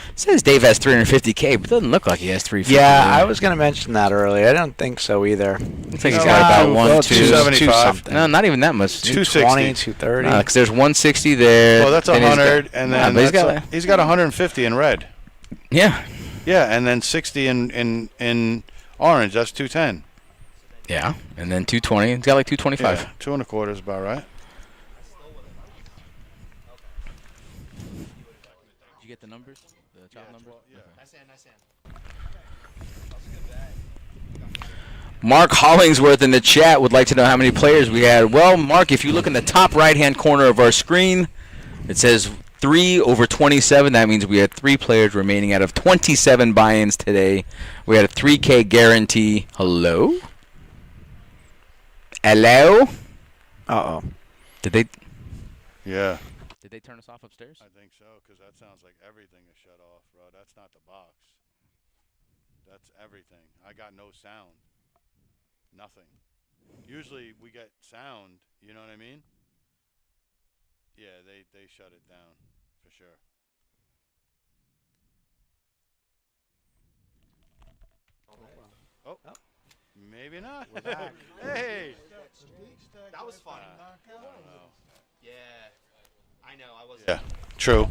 It says Dave has 350K, but it doesn't look like he has 350. Yeah, I was going to mention that earlier. I don't think so either. Looks like he's got about 275. No, not even that much. 260. 230. Because there's 160 there. Well, that's 100, and then he's got 150 in red. Yeah. Yeah, and then 60 in orange. That's 210. Yeah, and then 220. He's got like 225. Yeah, 2 1/4 is about right. Did you get the numbers? The chop numbers? Yeah. Mark Hollingsworth in the chat would like to know how many players we had. Well, Mark, if you look in the top right-hand corner of our screen, it says 3 over 27. That means we had 3 players remaining out of 27 buy-ins today. We had a 3K guarantee. Hello? Hello? Uh-oh. Did they turn us off upstairs? I think so, because that sounds like everything is shut off, bro. That's not the box. That's everything. I got no sound. Nothing. Usually we get sound, you know what I mean? Yeah, they shut it down, for sure. Oh. Maybe not. We're back. Hey! That was fun. I don't know. Yeah. I know. I wasn't. Yeah, true.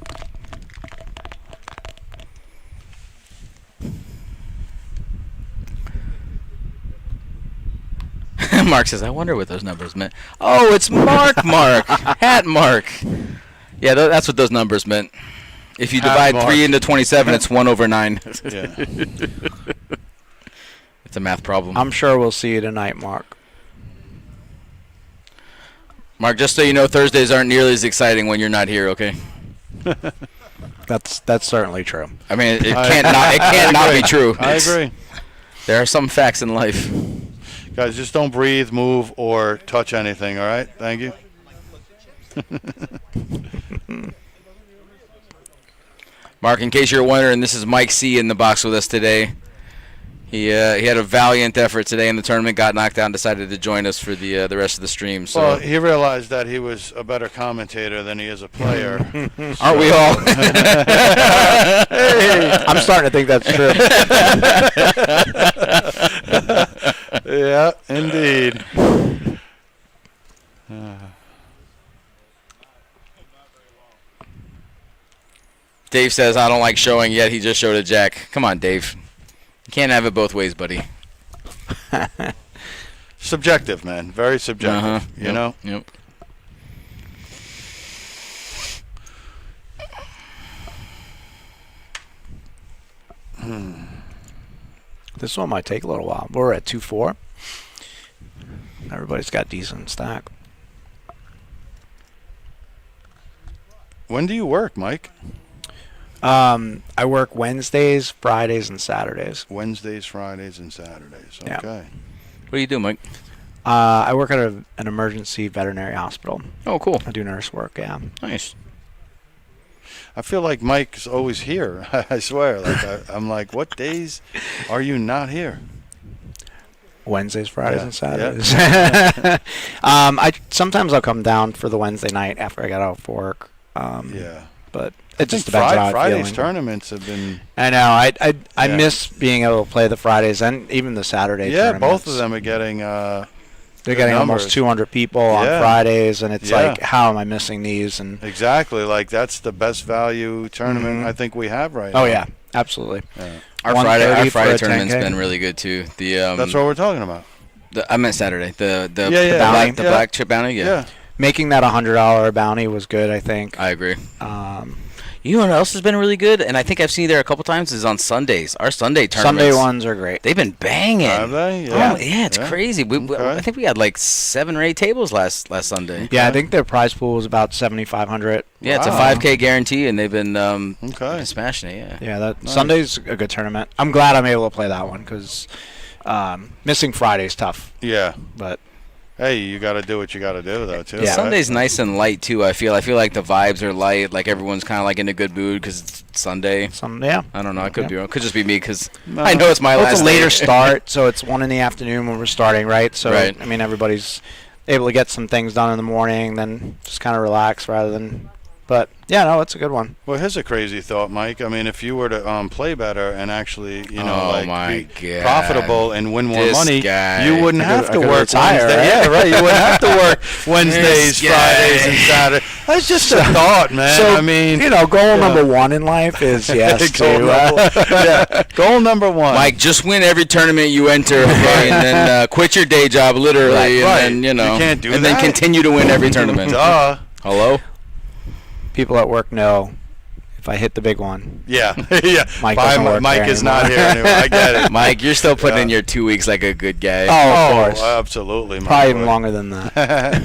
Mark says, I wonder what those numbers meant. Oh, it's Mark. Hat Mark. Yeah, that's what those numbers meant. If you divide 3 into 27, it's 1 over 9. Yeah. It's a math problem. I'm sure we'll see you tonight, Mark. Mark, just so you know, Thursdays aren't nearly as exciting when you're not here, okay? That's certainly true. I mean, it can't not be true. I agree. There are some facts in life. Guys, just don't breathe, move, or touch anything, all right? Thank you. Mark, in case you're wondering, this is Mike C. in the box with us today. He had a valiant effort today in the tournament, got knocked out, and decided to join us for the rest of the stream. So. Well, he realized that he was a better commentator than he is a player. Aren't we all? Hey, I'm starting to think that's true. Yeah, indeed. Dave says, I don't like showing yet. He just showed a jack. Come on, Dave. You can't have it both ways, buddy. Subjective, man. Very subjective. You know? Yep. This one might take a little while. We're at 2-4. Everybody's got decent stack. When do you work, Mike? I work Wednesdays, Fridays, and Saturdays. Wednesdays, Fridays, and Saturdays. Okay. Yeah. What do you do, Mike? I work at an emergency veterinary hospital. Oh, cool. I do nurse work, yeah. Nice. I feel like Mike's always here. I swear. Like I'm like, what days are you not here? Wednesdays, Fridays, Yeah, and Saturdays. Sometimes I'll come down for the Wednesday night after I get out of work. Yeah. But it just depends on how I'm Friday's feeling. tournaments have been. I know. I Yeah. miss being able to play the Fridays and even the Saturday Yeah, tournaments. both of them are getting. They're good getting numbers. almost 200 people on Yeah. Fridays, and it's Yeah. like, how am I missing these? And Exactly. Like that's the best value tournament Mhm. I think we have right now. oh yeah, absolutely. Yeah. Our 130 for Friday a tournament's 10K. been really good too. The That's what we're talking about. I meant Saturday. The Yeah. black chip bounty. Yeah. Making that $100 bounty was good, I think. I agree. Um, You know what else has been really good, and I think I've seen you there a couple times, is on Sundays. Our Sunday tournaments. Sunday ones are great. They've been banging. Have they? Oh, Yeah. yeah, it's crazy. Okay. I think we had like 7 or 8 tables last Sunday. Yeah, I think their prize pool was about 7,500. Yeah, it's a Wow. 5K guarantee, and they've been Okay. smashing it. Yeah. Yeah, that Nice. Sunday's a good tournament. I'm glad I'm able to play that one because missing Friday's tough. Yeah. But Hey, you got to do what you got to do, though, too. Yeah. right? Sunday's nice and light too. I feel like the vibes are light. Like everyone's kind of like in a good mood because it's Sunday. yeah. I don't know. I could Yeah. be wrong. Could just be me because No. I know it's my Well, last it's a day. later start, so it's 1 in the afternoon when we're starting, right? So Right. I mean, everybody's able to get some things done in the morning, then just kind of relax rather than. But yeah, no, it's a good one. Well, here's a crazy thought, Mike. I mean, if you were to play better and actually, Oh, my be God. profitable and win more This money, guy. you wouldn't I have could- to I could work retire, Wednesday. right? Yeah, right. You wouldn't have to work Wednesdays, This Fridays, guy. and Saturdays. That's just a thought, man. So I mean, you know, goal number 1 in life is yes goal to. yeah, goal number 1. Mike, just win every tournament you enter, okay, and then quit your day job, literally, Right, and right. then You can't do and that. then continue to win every tournament. Duh. Hello? People at work know if I hit the big one. Yeah, yeah. Mike doesn't work Mike there is not anymore. here anymore. I get it. Mike, you're still putting Yeah. in your 2 weeks like a good guy. Oh, of course. absolutely. my Probably even boy. longer than that.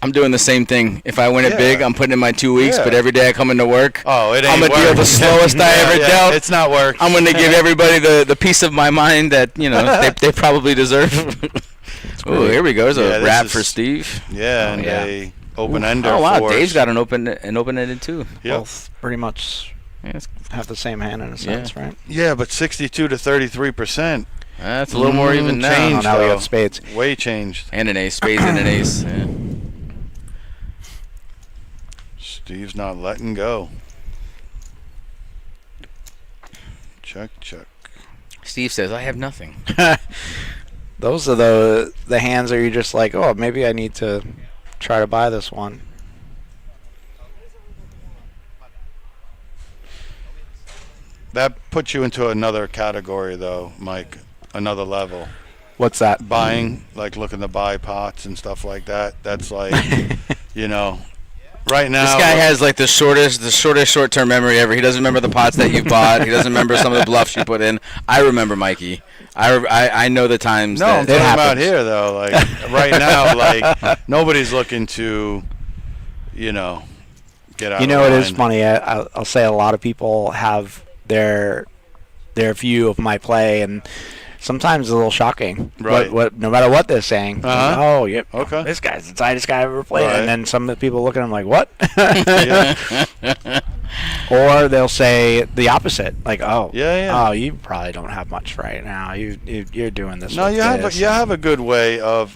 I'm doing the same thing. If I win it Yeah. big, I'm putting in my 2 weeks, Yeah. but every day I come into work, Oh, it ain't I'm gonna deal work. the slowest I ever dealt. It's not work. I'm going to give everybody the peace of my mind that, they probably deserve. Oh, here we go. There's Yeah, a this wrap is- for Steve. Yeah, and yeah. a open-ender Oh, wow. for Dave's us. got an open-ended, too. Yep. Both pretty much Yeah, have the same hand in a sense, right? Yeah, but 62 to 33%. that's a little more even now. Changed, Oh, now we though. got spades. Way changed. And an ace. Spades and an ace. Yeah. Steve's not letting go. Check, check. Steve says, I have nothing. Those are the hands that you're just like, oh, maybe I need to try to buy this one. That puts you into another category, though, Mike. Another level. What's that? Buying, like looking to buy pots and stuff like that. That's like, you know, right now. This guy has like the shortest short-term memory ever. He doesn't remember the pots that you bought. He doesn't remember some of the bluffs you put in. I remember, Mikey. I know the times. No, that I'm talking about happens. here though. Like right now, like nobody's looking to, you know, get out. You know, of it line. is funny. I'll say a lot of people have their view of my play, and sometimes it's a little shocking. Right. No matter what they're saying. Uh-huh. Oh, yeah. Okay. This guy's the tightest guy I've ever played. Right. And then some of the people look at him like, what? Yeah. Or they'll say the opposite, like, "Oh, Yeah. oh, you probably don't have much right now. You're doing this." No, with you this." have a good way of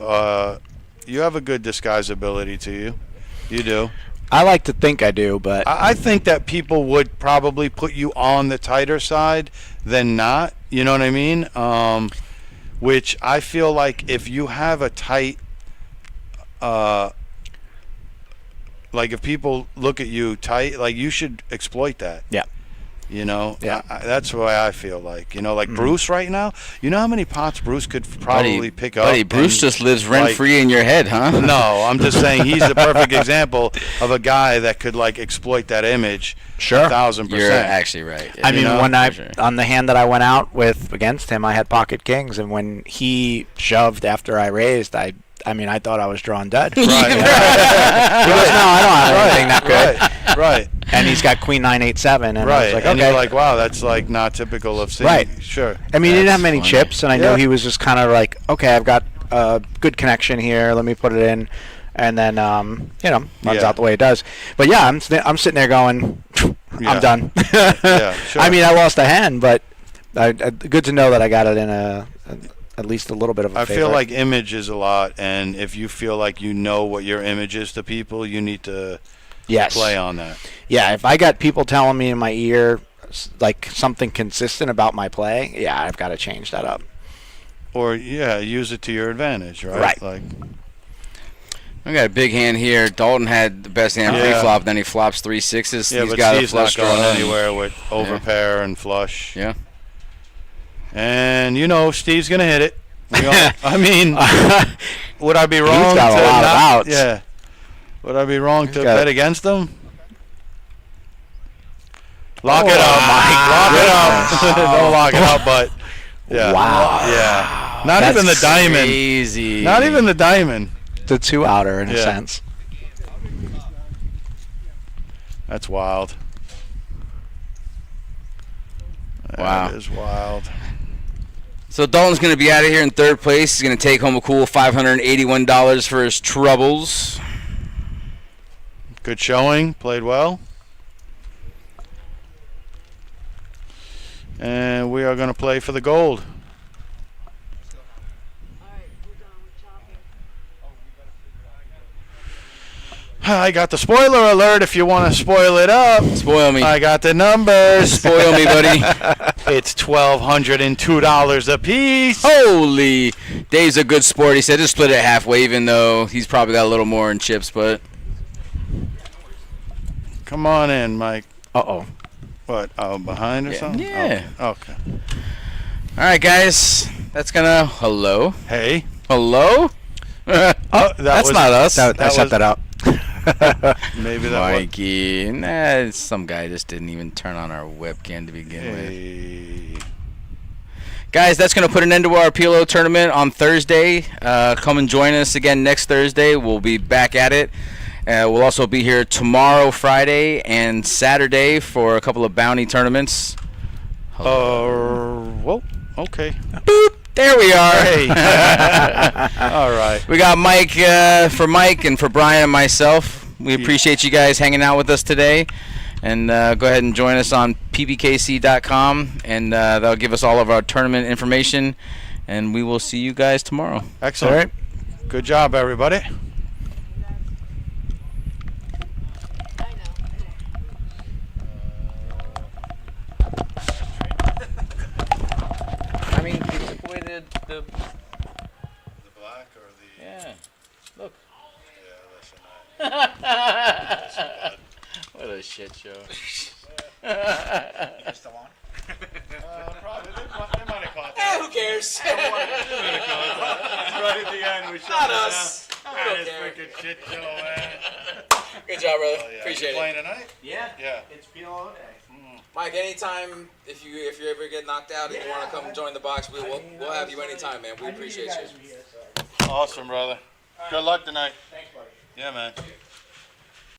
you have a good disguisability to you. You do. I like to think I do, but I think that people would probably put you on the tighter side than not. You know what I mean? Which I feel like if you have a tight, like if people look at you tight, like you should exploit that. yeah, You know, Yeah. that's the way I feel like. You know, like Bruce right now. You know how many pots Bruce could probably pick up. Buddy, Bruce and, just lives like, rent-free in your head, huh? No, I'm just saying he's the perfect example of a guy that could like exploit that image. Sure. 1,000%. You're actually right. I mean, know, when I for sure. on the hand that I went out with against him, I had pocket kings, and when he shoved after I raised, I thought I was drawn dead. Right. He goes, "No, I don't have anything that good." Right. And he's got Queen 9 8 7, and I Right. was like, And okay. you're like, wow, that's like not typical of seeing. Right. Sure. I mean, he didn't have That's many funny. chips, and I knew Yeah. he was just kind of like, okay, I've got a good connection here. Let me put it in, and then runs Yeah. out the way it does. But yeah, I'm sitting there going, Yeah. I'm done. Yeah, sure. I mean, I lost a hand, but good to know that I got it in at least a little bit of a I favor. feel like image is a lot, and if you feel like you know what your image is to people, you need to yes. play on that. Yeah, if I got people telling me in my ear like something consistent about my play, yeah, I've got to change that up. Or use it to your advantage, right? Right. Like, We got a big hand here. Dalton had the best hand Yeah. pre-flop, then he flops 3 6s. yeah, He's but got Steve's a flush not going draw. anywhere with overpair and flush. Yeah. And Steve's gonna hit it. I mean, would I be wrong? He's got a to lot of not- outs. Yeah. Would I be wrong to got- bet against him? Lock Oh, it up, Mike. Lock it up. wow. Don't lock it up, but yeah. Wow. Yeah. Not That's even the diamond. Crazy. Not even the diamond. The 2-outer in a Yeah. sense. That's wild. Wow. That is wild. So Dalton's going to be out of here in third place. He's going to take home a cool $581 for his troubles. Good showing. Played well. And we are going to play for the gold. I got the spoiler alert if you want to spoil it up. Spoil me. I got the numbers. Spoil me, buddy. It's $1,202 a piece. Holy. Dave's a good sport. He said just split it halfway, even though he's probably got a little more in chips, but Come on in, Mike. Uh-oh. What? Oh, behind or Yeah. something? Yeah. Oh, okay. all right, guys. That's going to hello. Hey. Hello? That That's was- not us. I That set was- that up. Maybe that was. Mikey. Nah, some guy just didn't even turn on our webcam to begin with. Hey. Guys, that's going to put an end to our PLO tournament on Thursday. Come and join us again next Thursday. We'll be back at it. We'll also be here tomorrow, Friday, and Saturday for a couple of bounty tournaments. Well, okay. Boop. There we are. Hey. All right. We got Mike for Mike and for Brian and myself. We appreciate you guys hanging out with us today. And go ahead and join us on pbkc.com, and that'll give us all of our tournament information. And we will see you guys tomorrow. Excellent. All right. Good job, everybody. I mean, he took away the The black or the... yeah. Look. Yeah, listen. What a shit show. Probably. They might have caught that. Who cares? Not us. Ah, this freaking shit show, man. Good job, brother. Oh, yeah. Appreciate You it. playing tonight? Yeah. Yeah. It's PLO day. Mike, anytime if you ever get knocked out and you want to come join the box, we'll have you anytime, man. We appreciate you. Awesome, brother. Good luck tonight. Thanks, buddy. Yeah, man.